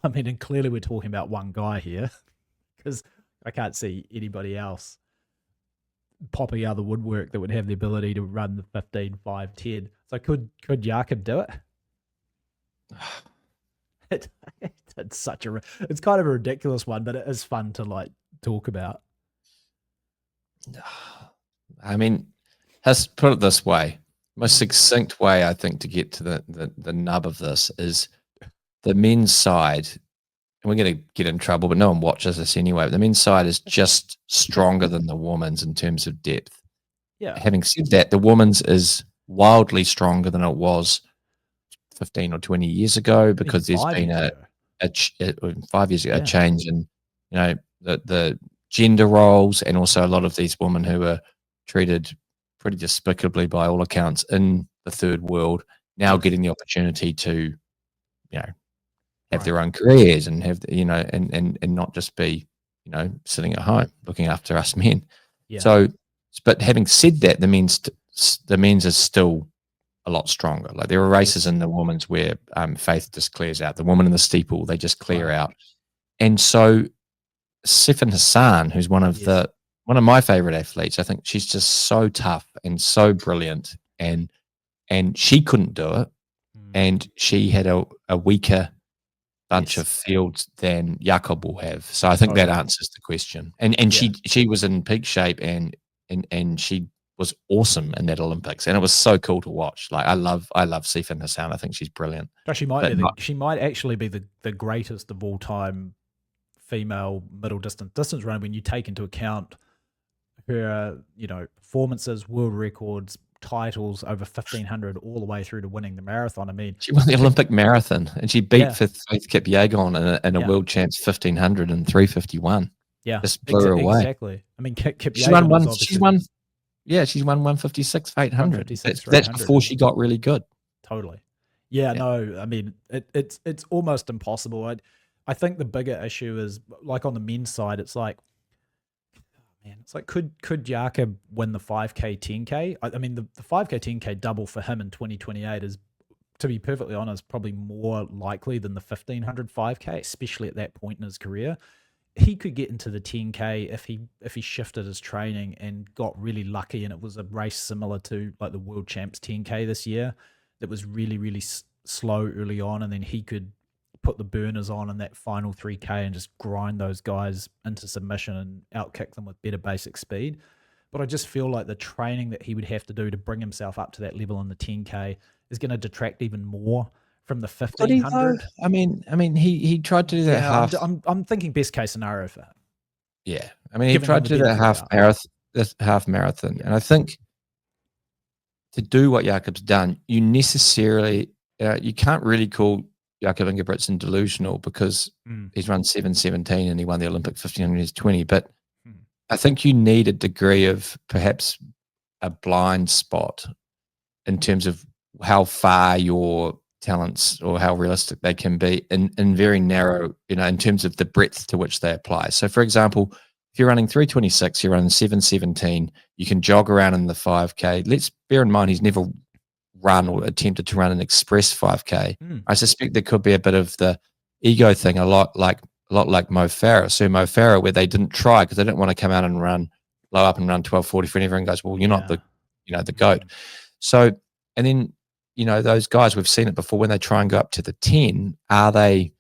I mean, and clearly we're talking about one guy here because I can't see anybody else popping out of the woodwork that would have the ability to run the 15, 5, 10. So could Jakob do it? It's kind of a ridiculous one, but it is fun to like talk about. I mean, let's put it this way. Most succinct way, I think, to get to the nub of this is the men's side, and we're going to get in trouble, but no one watches this anyway. But the men's side is just stronger than the women's in terms of depth. Yeah. Having said that, the women's is wildly stronger than it was 15 or 20 years ago because there's been a 5 years ago, a change in, the gender roles, and also a lot of these women who are treated pretty despicably by all accounts in the third world now getting the opportunity to, have their own careers and have, and not just be, sitting at home looking after us men. Yeah. So, but having said that, the men's is still a lot stronger. Like there are races in the women's where Faith just clears out. The woman in the steeple, they just clear out. And so Sifan Hassan, who's one of my favorite athletes, I think she's just so tough and so brilliant, and she couldn't do it, and she had a weaker bunch of fields than Jakob will have. So I think that answers the question. And she was in peak shape, and she was awesome in that Olympics, and it was so cool to watch. Like I love Sifan Hassan. I think she's brilliant. She might actually be the greatest of all time female middle distance runner when you take into account her, performances, world records, titles over 1500 all the way through to winning the marathon. I mean, She won the Olympic marathon, and she beat Yeah. Faith Kipyegon in a Yeah. world champs 1500 and 351. yeah, Just blew her away. exactly. I mean, Kipyegon She's won was one. obviously She's won. Yeah, she's won 156 for 800. 156 for That's 800. before she got really good. Totally. Yeah, Yeah. no, I mean, it's almost impossible. I think the bigger issue is, like, on the men's side, it's like, man, it's like, could Jakob win the 5K, 10K? I mean, the 5K, 10K double for him in 2028 is, to be perfectly honest, probably more likely than the 1500 5K, especially at that point in his career. He could get into the 10K if he shifted his training and got really lucky, and it was a race similar to like the World Champs 10K this year that was really, really slow early on, and then he could put the burners on in that final 3K and just grind those guys into submission and outkick them with better basic speed. But I just feel like the training that he would have to do to bring himself up to that level in the 10K is going to detract even more from the 1500. I mean, he tried to do that half. I'm thinking best case scenario for him. Yeah, I mean, he Giving tried him to the do that half marathon, and I think to do what Jakob's done, you necessarily you can't really call Jakob Ingebrigtsen delusional because he's run 7:17 and he won the Olympic 1500 20. But I think you need a degree of perhaps a blind spot in terms of how far your talents or how realistic they can be in very narrow, in terms of the breadth to which they apply. So, for example, if you're running 3:26, you're running 7:17, you can jog around in the 5K. Let's bear in mind he's never run or attempted to run an express 5K. I suspect there could be a bit of the ego thing, a lot like Mo Farah, Sir Mo Farah, where they didn't try because they didn't want to come out and blow up and run 12:40 and everyone goes, well, you're not the GOAT. So, and then, those guys, we've seen it before, when they try and go up to the 10, are they,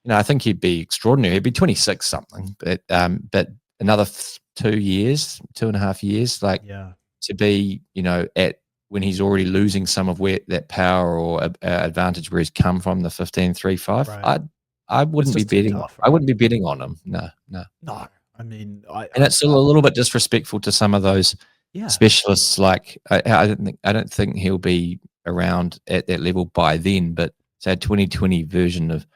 I think he'd be extraordinary. He'd be 26 something, but another 2.5 years, to be, at when he's already losing some of where that power or advantage where he's come from, the 15.35. Right. I wouldn't be betting. Tough, right? I wouldn't be betting on him. No. I mean, and it's a little bit disrespectful to some of those specialists. Like I don't think he'll be around at that level by then. But say a 2020 version of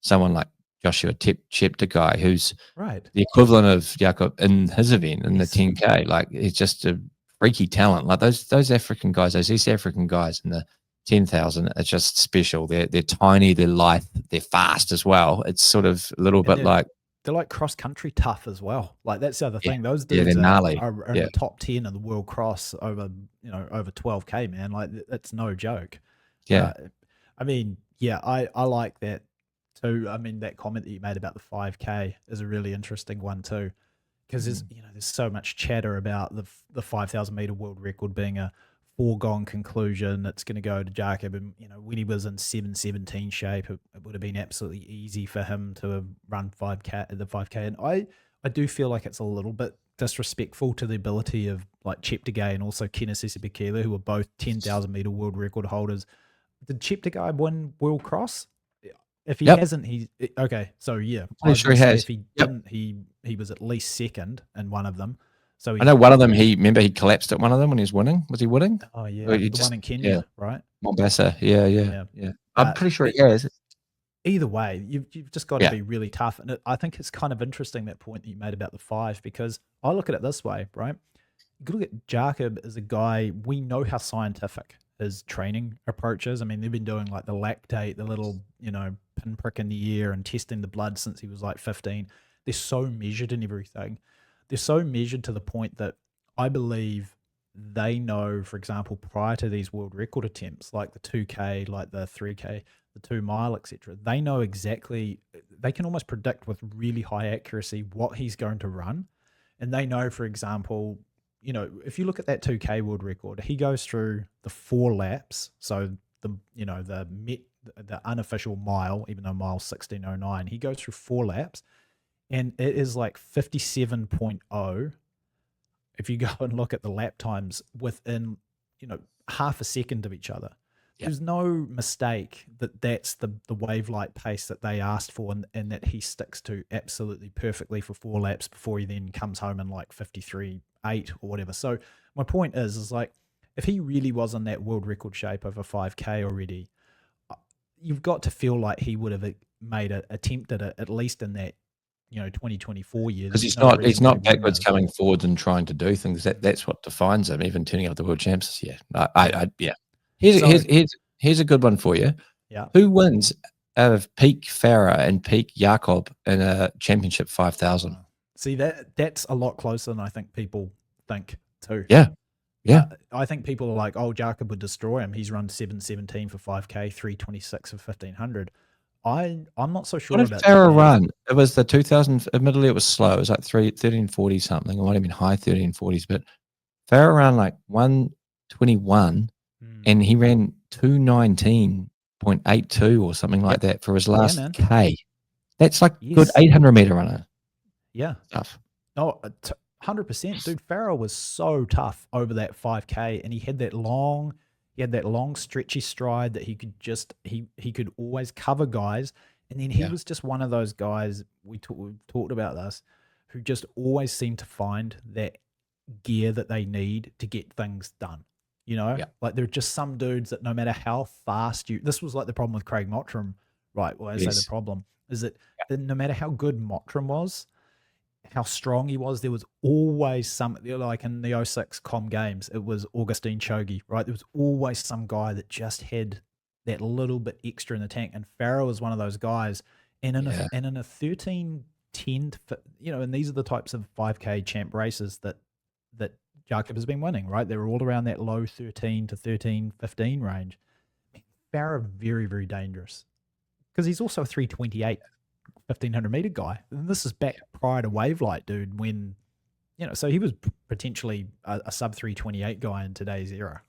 someone like Joshua Cheptegei, who's the equivalent of Jakob in his event in the 10K. Like, he's just a freaky talent. Like those African guys, those East African guys in the 10,000, it's just special. They're tiny, they're lithe, they're fast as well. It's sort of a little bit like, they're like cross country tough as well. Like, that's the other thing. Those they're dudes gnarly. are in the top 10 of the world cross over 12K, man. Like, that's no joke. Yeah. I mean, I like that too. I mean, that comment that you made about the 5K is a really interesting one too, because there's so much chatter about the 5,000 meter world record being a foregone conclusion. It's going to go to Jakob, and when he was in 7:17 shape, it would have been absolutely easy for him to have run 5K, and I do feel like it's a little bit disrespectful to the ability of like Cheptegei and also Kenenisa Bekele, who are both 10,000 meter world record holders. Did Cheptegei win World Cross? If he hasn't, okay. So I'm sure he has. If he didn't, he was at least second in one of them. So I know one of them. He collapsed at one of them when he was winning. Was he winning? Oh yeah, the one in Kenya, right? Mombasa. Yeah. I'm pretty sure he has. Either way, you've just got to be really tough, and I think it's kind of interesting, that point that you made about the 5, because I look at it this way, right? You look at Jakob as a guy, we know how scientific his training approach is. I mean, they've been doing like the lactate, the little pinprick in the ear, and testing the blood since he was like 15. They're so measured in everything. They're so measured to the point that I believe they know, for example, prior to these world record attempts, like the 2K, like the 3K, the 2 mile, etc., they know exactly, they can almost predict with really high accuracy what he's going to run. And they know, for example, if you look at that 2K world record, he goes through the 4 laps. So the unofficial mile, even though mile 16:09, he goes through 4 laps. And it is like 57.0. If you go and look at the lap times within, half a second of each other, there's no mistake that that's the wave light pace that they asked for, and that he sticks to absolutely perfectly for 4 laps before he then comes home in like 53.8 or whatever. So my point is like, if he really was in that world record shape over 5K already, you've got to feel like he would have made an attempt at it, at least in that, 2024 year. Because he's not backwards coming forward and trying to do things. That's what defines him, even turning up the world champs this year. Yeah. Here's a good one for you. Yeah. Who wins out of peak Farah and peak Jakob in a championship 5,000? See, that's a lot closer than I think people think too. Yeah. Yeah. I think people are like, oh, Jakob would destroy him. He's run 7:17 for 5K, 3:26 for 1,500. I'm not so sure what about did Farah run? It was the 2000. Admittedly, it was slow. It was like 1340 something. It might have been high 1340s, but Farah ran like 121, and he ran 219.82 or something like that for his last K. That's like good 800-meter runner. Yeah. Stuff. No, 100%. Dude, Farah was so tough over that 5K, and he had that long stretchy stride that he could just he could always cover guys, and then he was just one of those guys, we've talked about this, who just always seem to find that gear that they need to get things done. Like there are just some dudes that no matter how fast this was like the problem with Craig Mottram, right? Well, I say the problem is that no matter how good Mottram was, how strong he was, there was always some, like in the 06 Com Games, it was Augustine Chogi, right? There was always some guy that just had that little bit extra in the tank, and Farah was one of those guys. And in a 13:10, and these are the types of 5K champ races that Jakob has been winning, right? They're all around that low 13 to 13:15 range. Farah very, very dangerous because he's also a 3:28. 1,500-meter guy. And this is back prior to Wavelight, dude, when, so he was potentially a sub 3:28 guy in today's era,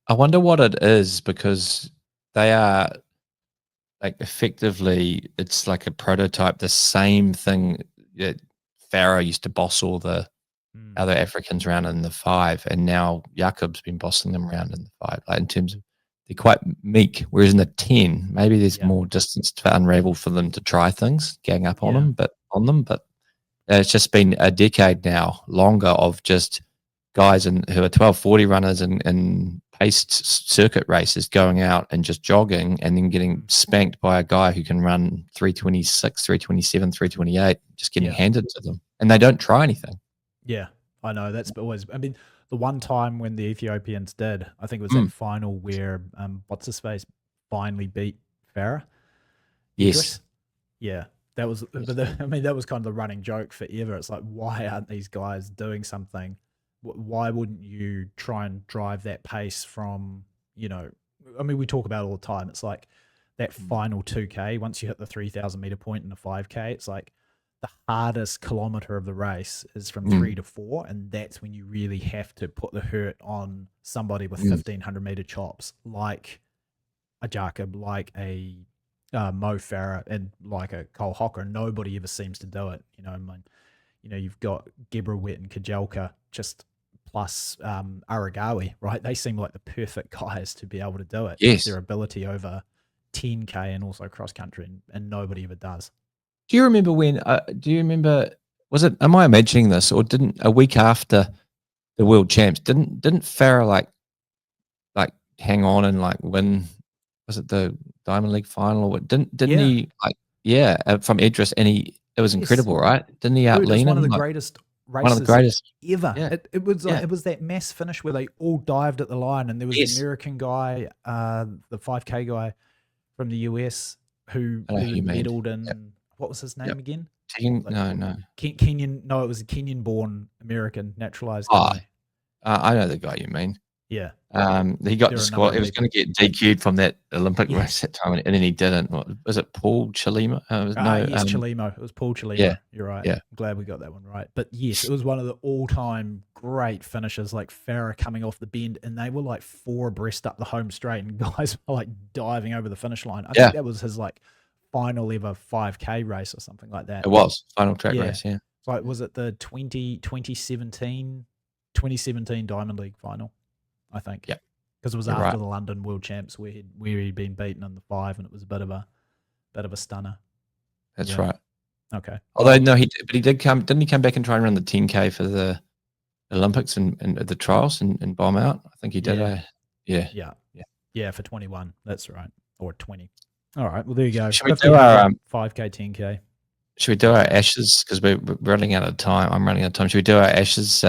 I wonder what it is, because they are like effectively, it's like a prototype, the same thing that Farah used to boss all the other Africans around in the 5, and now Jakob's been bossing them around in the 5, like in terms of they're quite meek, whereas in the 10, maybe there's more distance to unravel for them to try things, gang up on them, but it's just been a decade now, longer, of just guys who are 1240 runners and paced circuit races going out and just jogging and then getting spanked by a guy who can run 326, 327, 328, just getting handed to them, and they don't try anything. Yeah, I know. That's always, the one time when the Ethiopians did, I think it was that final where what's his face finally beat Farah. Yes. Yeah, that was. But that was kind of the running joke forever. It's like, why aren't these guys doing something? Why wouldn't you try and drive that pace from? We talk about it all the time. It's like that final 2K. Once you hit the 3,000-meter point in the 5K, it's like the hardest kilometer of the race is from 3 to 4, and that's when you really have to put the hurt on somebody with 1,500-meter chops, like a Jakob, like a Mo Farah, and like a Cole Hocker. Nobody ever seems to do it. You've got Gebrawet and Kajelka, just plus Aragawi, right? They seem like the perfect guys to be able to do it. Yes. Their ability over 10K and also cross country, and nobody ever does. Do you remember when? Was it? Am I imagining this, or didn't a week after the world champs didn't Farah like hang on and like win? Was it the Diamond League final? Or didn't he from Idris? And it was incredible, right? Didn't he outlean him? One of the greatest races ever. Yeah. It was it was that mass finish where they all dived at the line, and there was the American guy, the 5K guy from the US who medaled in. Yep. What was his name again? Kenyan. No, it was a Kenyan-born American naturalized guy. I know the guy you mean. Yeah. He got the squad. He was going to get DQ'd from that Olympic race that time, and then he didn't. Was it Paul Chilima? Chilimo. It was Paul Chilimo. Yeah. You're right. Yeah. I'm glad we got that one right. But yes, it was one of the all-time great finishes, like Farah coming off the bend, and they were like 4 abreast up the home straight, and guys were like diving over the finish line. I think that was his like final ever 5K race or something like that. It was final track race. Yeah. Like, was it the 2017 Diamond League final? I think. Yeah. Because it was after the London World Champs where he'd been beaten in the 5, and it was a bit of a stunner. That's right. Okay. Although no, he did come. Didn't he come back and try and run the 10K for the Olympics and the trials and bomb out. I think he did. Yeah, for 21. That's right, or 20. All right. Well, there you go. Should we do our 5K, 10K? Should we do our ashes because we're running out of time? I'm running out of time. Should we do our ashes?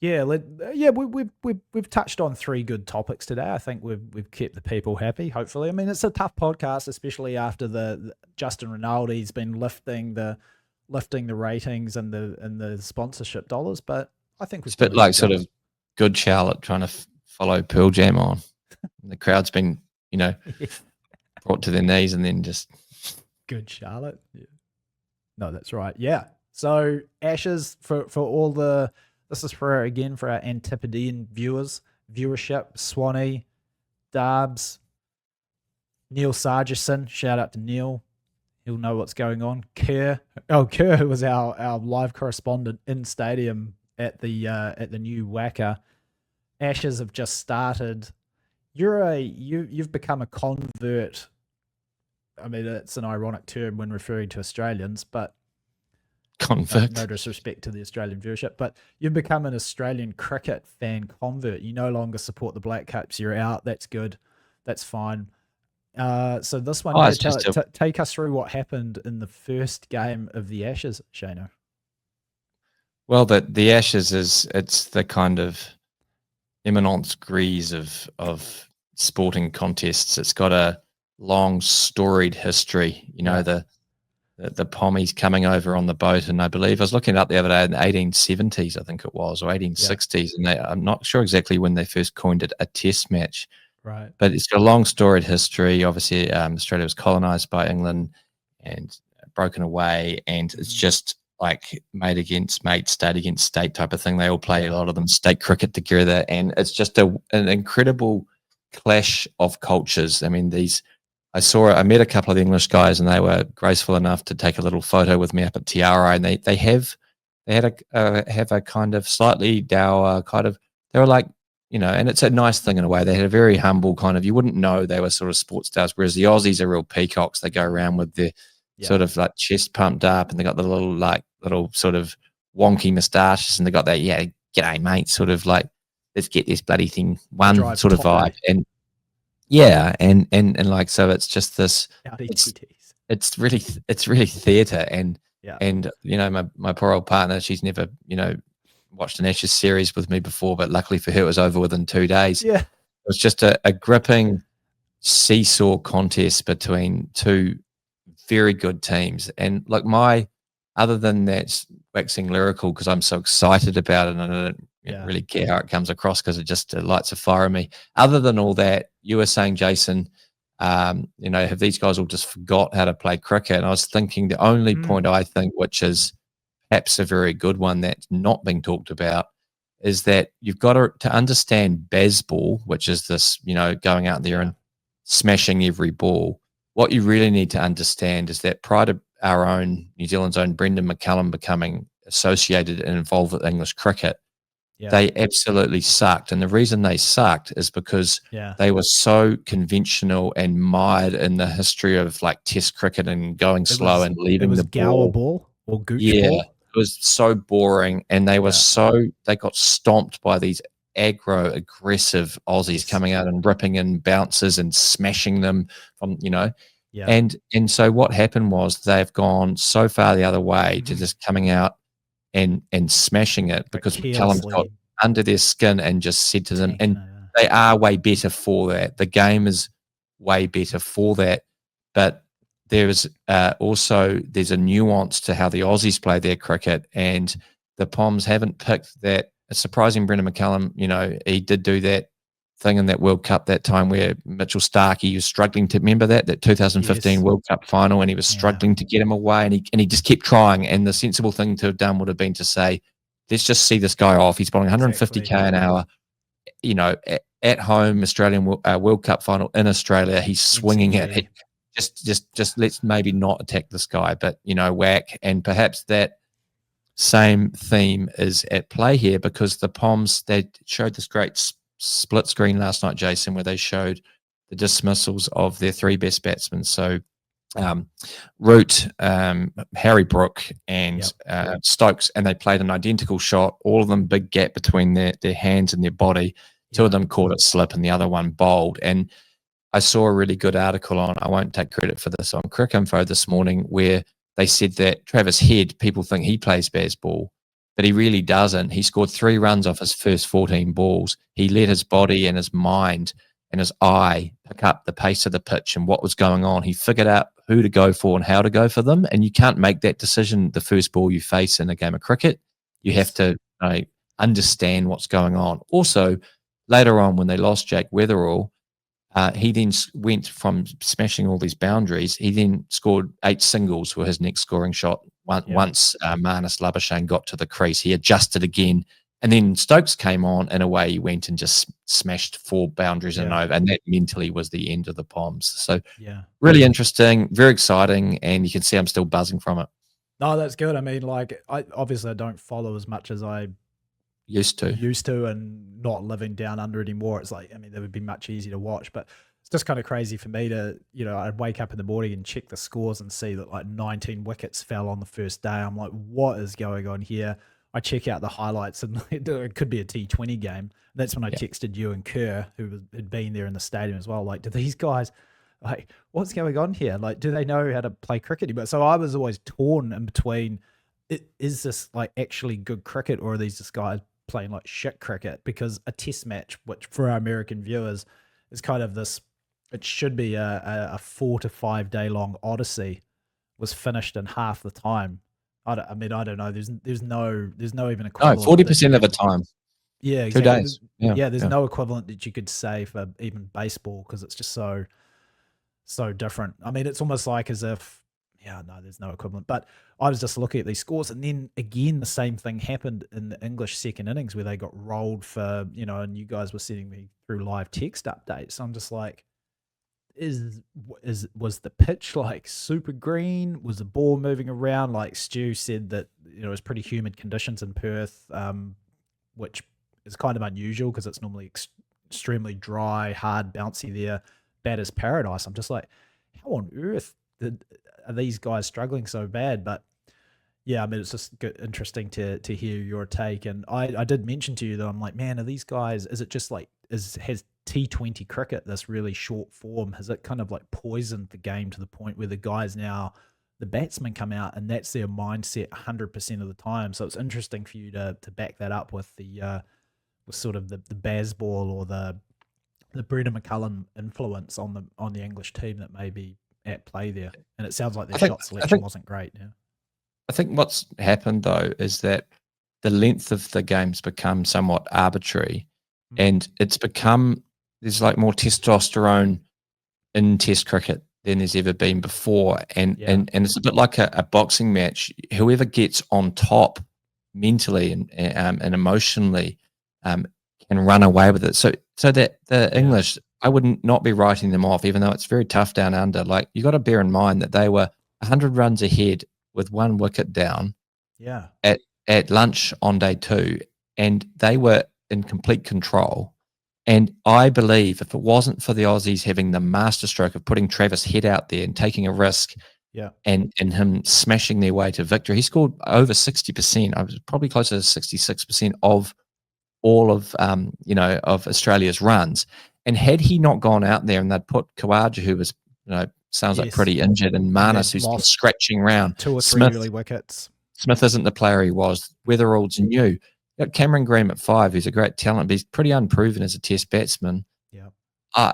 We've touched on 3 good topics today. I think we've kept the people happy. Hopefully, I mean it's a tough podcast, especially after the Justin Ronaldo's been lifting the ratings and the sponsorship dollars. But I think it's a bit like sort of Good Charlotte trying to follow Pearl Jam on. The crowd's been brought to their knees and then just Good Charlotte. Yeah. No, that's right. Yeah. So ashes for all the. This is for our antipodean viewership, Swanee, Darbs, Neil Sargison. Shout out to Neil. He'll know what's going on. Kerr, who was our live correspondent in stadium at the new Wacker. Ashes have just started. You've become a convert. I mean, it's an ironic term when referring to Australians, but convert. No disrespect to the Australian viewership, but you've become an Australian cricket fan convert. You no longer support the Black Caps. You're out. That's good. That's fine. So this one, take us through what happened in the first game of the Ashes, Shano. Well, the Ashes it's the kind of eminence grise of sporting contests. It's got a long storied history. The Pommies coming over on the boat, and I believe I was looking it up the other day in the 1870s, I think it was, or 1860s, and I'm not sure exactly when they first coined it a test match. Right. But it's got a long storied history. Obviously, Australia was colonized by England and broken away, and it's just like mate against mate, state against state type of thing. They all play a lot of them state cricket together, and it's just an incredible clash of cultures. I mean, I met a couple of the English guys, and they were graceful enough to take a little photo with me up at Tiara, and they have a kind of slightly dour kind of. They were like, and it's a nice thing in a way. They had a very humble kind of. You wouldn't know they were sort of sports stars, whereas the Aussies are real peacocks. They go around with their sort of like chest pumped up, and they got the little sort of wonky moustaches, and they got that g'day mate sort of like let's get this bloody thing one sort of vibe and. Yeah, and like so, it's just this. It's really theatre, and my poor old partner, she's never watched an Ashes series with me before, but luckily for her, it was over within 2 days. Yeah, it was just a gripping seesaw contest between 2 very good teams, and like other than that, waxing lyrical because I'm so excited about it, and I don't really care how it comes across because it just lights a fire in me. Other than all that, you were saying, Jason, have these guys all just forgot how to play cricket? And I was thinking the only point I think, which is perhaps a very good one that's not being talked about, is that you've got to understand baseball, which is this, going out there and smashing every ball. What you really need to understand is that prior to our own New Zealand's own Brendan McCullum becoming associated and involved with English cricket, they absolutely sucked. And the reason they sucked is because they were so conventional and mired in the history of like test cricket and going slow and leaving the ball or gooch ball. It was so boring, and they were they got stomped by these aggro aggressive Aussies coming out and ripping in bounces and smashing them from and so what happened was they've gone so far the other way to just coming out and smashing it because McCullum got under their skin and just said to them, and they are way better for that. The game is way better for that, but there's there's a nuance to how the Aussies play their cricket, and the Poms haven't picked that. It's surprising Brendan McCullum, he did do that thing in that World Cup that time where Mitchell Starkey was struggling to remember that 2015 World Cup final, and he was struggling to get him away, and he just kept trying. And the sensible thing to have done would have been to say, let's just see this guy off. He's bowling 150k an hour, at home, Australian World Cup final in Australia. He's swinging it. Just let's maybe not attack this guy, but whack. And perhaps that same theme is at play here because the Poms, they showed this great split screen last night, Jason, where they showed the dismissals of their 3 best batsmen. So Root, Harry Brook, and Stokes, and they played an identical shot. All of them big gap between their hands and their body. Two of them caught it slip, and the other one bowled. And I saw a really good article on, I won't take credit for this, on Cricinfo this morning, where they said that Travis Head, people think he plays baseball, but he really doesn't. He scored 3 runs off his first 14 balls. He let his body and his mind and his eye pick up the pace of the pitch and what was going on. He figured out who to go for and how to go for them. And you can't make that decision the first ball you face in a game of cricket. You have to understand what's going on. Also, later on when they lost Jake Weatherall, he then went from smashing all these boundaries. He then scored 8 singles for his next scoring shot. Once Marnus Labuschagne got to the crease, he adjusted again. And then Stokes came on, and away he went and just smashed 4 boundaries and over. And that mentally was the end of the Poms. So really interesting, very exciting. And you can see I'm still buzzing from it. No, that's good. I mean, like, I don't follow as much as I used to, and not living down under anymore. It's like, I mean, that would be much easier to watch, but it's just kind of crazy for me to, I'd wake up in the morning and check the scores and see that like 19 wickets fell on the first day. I'm like, what is going on here? I check out the highlights, and it could be a T20 game. That's when I texted you and Kerr, who had been there in the stadium as well. Like, do these guys, like, what's going on here? Like, do they know how to play cricket? But so I was always torn in between, is this like actually good cricket, or are these just guys playing like shit cricket? Because a test match, which for our American viewers is kind of this, it should be a 4 to 5 day long odyssey, was finished in half the time. I don't know. There's no even equivalent. No, 40% of the time. Yeah, exactly. 2 days. There's no equivalent that you could say for even baseball, because it's just so different. I mean, it's almost like as if, there's no equivalent. But I was just looking at these scores, and then again, the same thing happened in the English second innings, where they got rolled for, and you guys were sending me through live text updates. So I'm just like, was the pitch like super green? Was the ball moving around? Like Stu said that, it was pretty humid conditions in Perth, which is kind of unusual because it's normally extremely dry, hard, bouncy there, batter's paradise. I'm just like, how on earth are these guys struggling so bad? But yeah, I mean, it's just interesting to hear your take. And I did mention to you that I'm like, man, are these guys, is it just like, has T20 cricket, this really short form, has it kind of like poisoned the game to the point where the guys now, the batsmen come out and that's their mindset 100% of the time? So it's interesting for you to back that up with the with sort of the baseball or the Brendan McCullum influence on the English team that may be at play there. And it sounds like their shot selection wasn't great. Yeah, I think what's happened though is that the length of the game's become somewhat arbitrary, and it's become, there's like more testosterone in Test cricket than there's ever been before, and it's a bit like a boxing match. Whoever gets on top mentally and emotionally can run away with it. So that the English, I wouldn't not be writing them off, even though it's very tough down under. Like, you got to bear in mind that they were 100 runs ahead with 1 wicket down. Yeah. At lunch on day 2, and they were in complete control. And I believe if it wasn't for the Aussies having the masterstroke of putting Travis Head out there and taking a risk, and him smashing their way to victory, he scored over 60%. I was probably closer to 66% of all of of Australia's runs. And had he not gone out there and they'd put Khawaja, who was sounds like pretty injured, and Marnus, who's been scratching around, 2 or 3 early wickets. Smith isn't the player he was. Weatherall's new. You got Cameron Graham at 5, who's a great talent, but he's pretty unproven as a Test batsman. Yeah.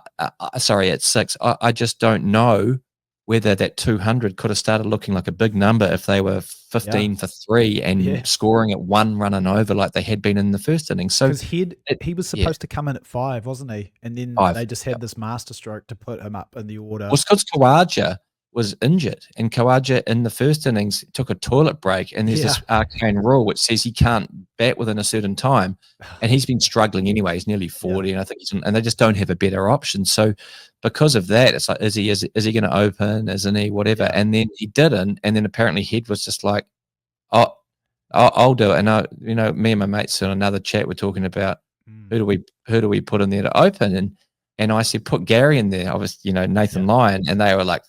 Sorry, at 6. I just don't know whether that 200 could have started looking like a big number if they were 15 for 3 and scoring at 1 run and over like they had been in the first innings. So because he was supposed to come in at 5, wasn't he? And then they just had this masterstroke to put him up in the order. Well, it's because Khawaja was injured, and Khawaja in the first innings took a toilet break, and there's this arcane rule which says he can't bat within a certain time, and he's been struggling anyway. He's nearly 40, and I think and they just don't have a better option. So because of that, it's like, is he going to open? Isn't he? Whatever. And then he didn't, and then apparently Head was just like, oh, I'll do it. And me and my mates in another chat were talking about who do we put in there to open, and I said put Gary in there. I was Nathan Lyon, and they were like,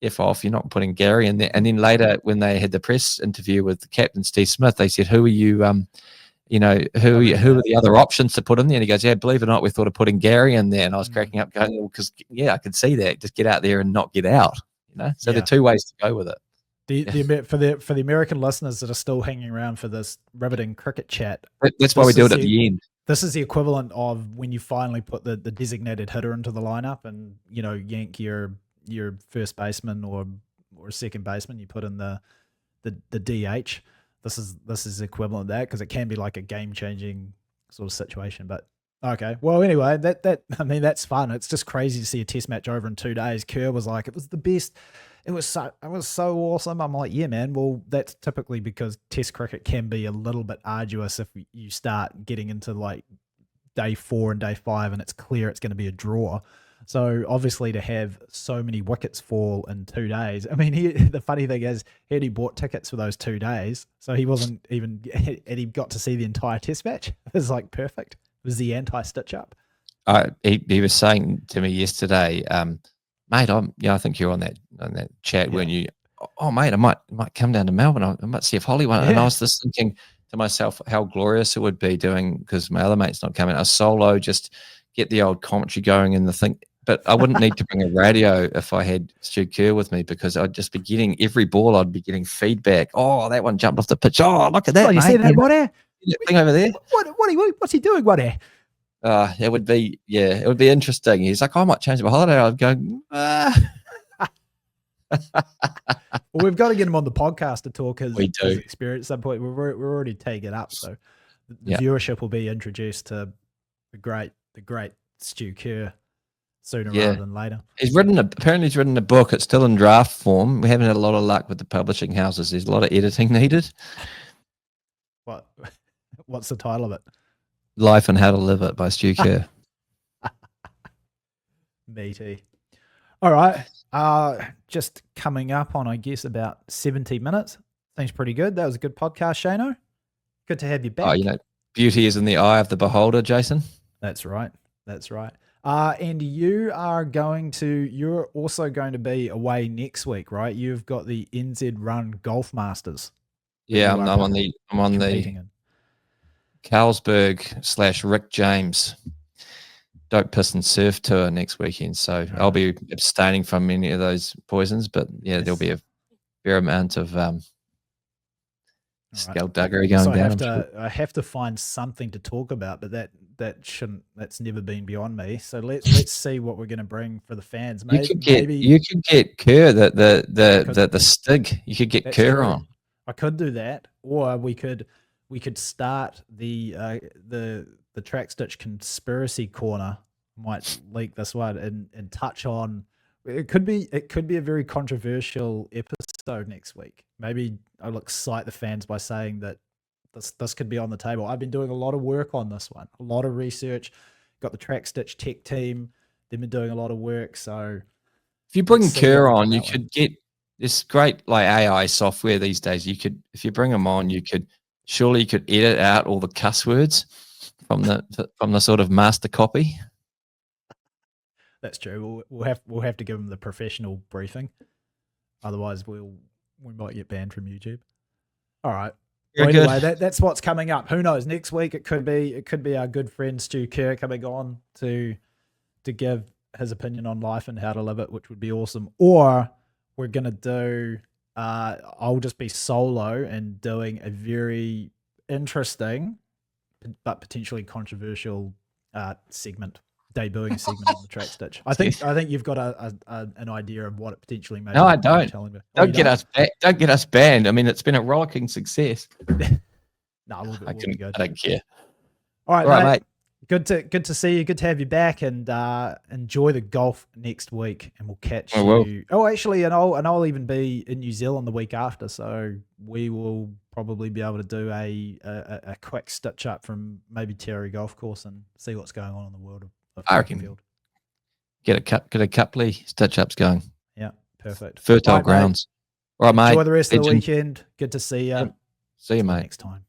F off, you're not putting Gary in there. And then later, when they had the press interview with the captain, Steve Smith, they said, who are you, who are the other options to put in there? And he goes, yeah, believe it or not, we thought of putting Gary in there. And I was cracking up going, well, because, I could see that. Just get out there and not get out, So there are two ways to go with it. For the American listeners that are still hanging around for this riveting cricket chat, that's why we do it at the end. This is the equivalent of when you finally put the designated hitter into the lineup, and yank your first baseman or second baseman. You put in the DH. This is equivalent of that, because it can be like a game changing sort of situation. But okay, well, anyway, that's fun. It's just crazy to see a test match over in 2 days. Kerr was like, it was the best. It was so awesome. I'm like, yeah, man. Well, that's typically because test cricket can be a little bit arduous if you start getting into like day 4 and day 5 and it's clear it's going to be a draw. So obviously to have so many wickets fall in 2 days. I mean, the funny thing is he only bought tickets for those 2 days. So he wasn't even, and he got to see the entire test match. It was like perfect. It was the anti-stitch up. He was saying to me yesterday, mate, I think you're on that chat, weren't you? Oh, mate, I might come down to Melbourne. I might see if Holly won. Yeah. And I was just thinking to myself how glorious it would be doing, because my other mate's not coming, a solo, just get the old commentary going and the thing. But I wouldn't need to bring a radio if I had Stu Kerr with me, because I'd just be getting every ball. I'd be getting feedback. Oh, that one jumped off the pitch. Oh, look at that! You see that, Waddy? Thing over there. What's he doing, Waddy? It would be interesting. He's like, I might change my holiday. I'd go. Well, we've got to get him on the podcast to talk his experience at some point. We're already taking it up, so the viewership will be introduced to the great Stu Kerr sooner rather than later. Apparently he's written a book. It's still in draft form. We haven't had a lot of luck with the publishing houses. There's a lot of editing needed. What's the title of it? Life and How to Live It by Stu Kerr. Meaty. All right. Just coming up on, I guess, about 70 minutes. Seems pretty good. That was a good podcast, Shano. Good to have you back. Beauty is in the eye of the beholder, Jason. That's right. And you're also going to be away next week, right? You've got the NZ Run Golf Masters. Yeah, I'm on the Carlsberg / Rick James Dope Piston Surf Tour next weekend. So I'll be abstaining from any of those poisons, but there'll be a fair amount of skullduggery going down. I have to find something to talk about, but that's never been beyond me. So let's see what we're going to bring for the fans. You could get Kerr the Stig. You could get Kerr on. I could do that, or we could start the Track Stitch conspiracy corner. Might leak this one and touch on. It could be a very controversial episode next week. Maybe I'll excite the fans by saying that this could be on the table. I've been doing a lot of work on this one, a lot of research. Got the Track Stitch tech team. They've been doing a lot of work. So if you bring Kerr on, you could get this great like AI software these days. If you bring them on, you could edit out all the cuss words from the sort of master copy. That's true. We'll have to give them the professional briefing. Otherwise, we might get banned from YouTube. All right. Well, anyway, that's what's coming up. Who knows? Next week it could be our good friend Stu Kerr coming on to give his opinion on life and how to live it, which would be awesome. Or we're gonna do. I'll just be solo and doing a very interesting but potentially controversial debuting a segment on the Track Stitch. I think you've got an idea of what it potentially may be. No, I don't. Don't get us banned. I mean, it's been a rollicking success. No, I don't care. All right, mate. Good to see you. Good to have you back, and enjoy the golf next week. And we'll catch you. Oh, actually, and I'll even be in New Zealand the week after, so we will probably be able to do a quick stitch up from maybe Terry Golf Course and see what's going on in the world of I reckon field. Get a couple of stitch ups going. Yeah, perfect. Fertile grounds. All right, mate. Enjoy the rest of the weekend. Good to see you. See you, mate. Next time.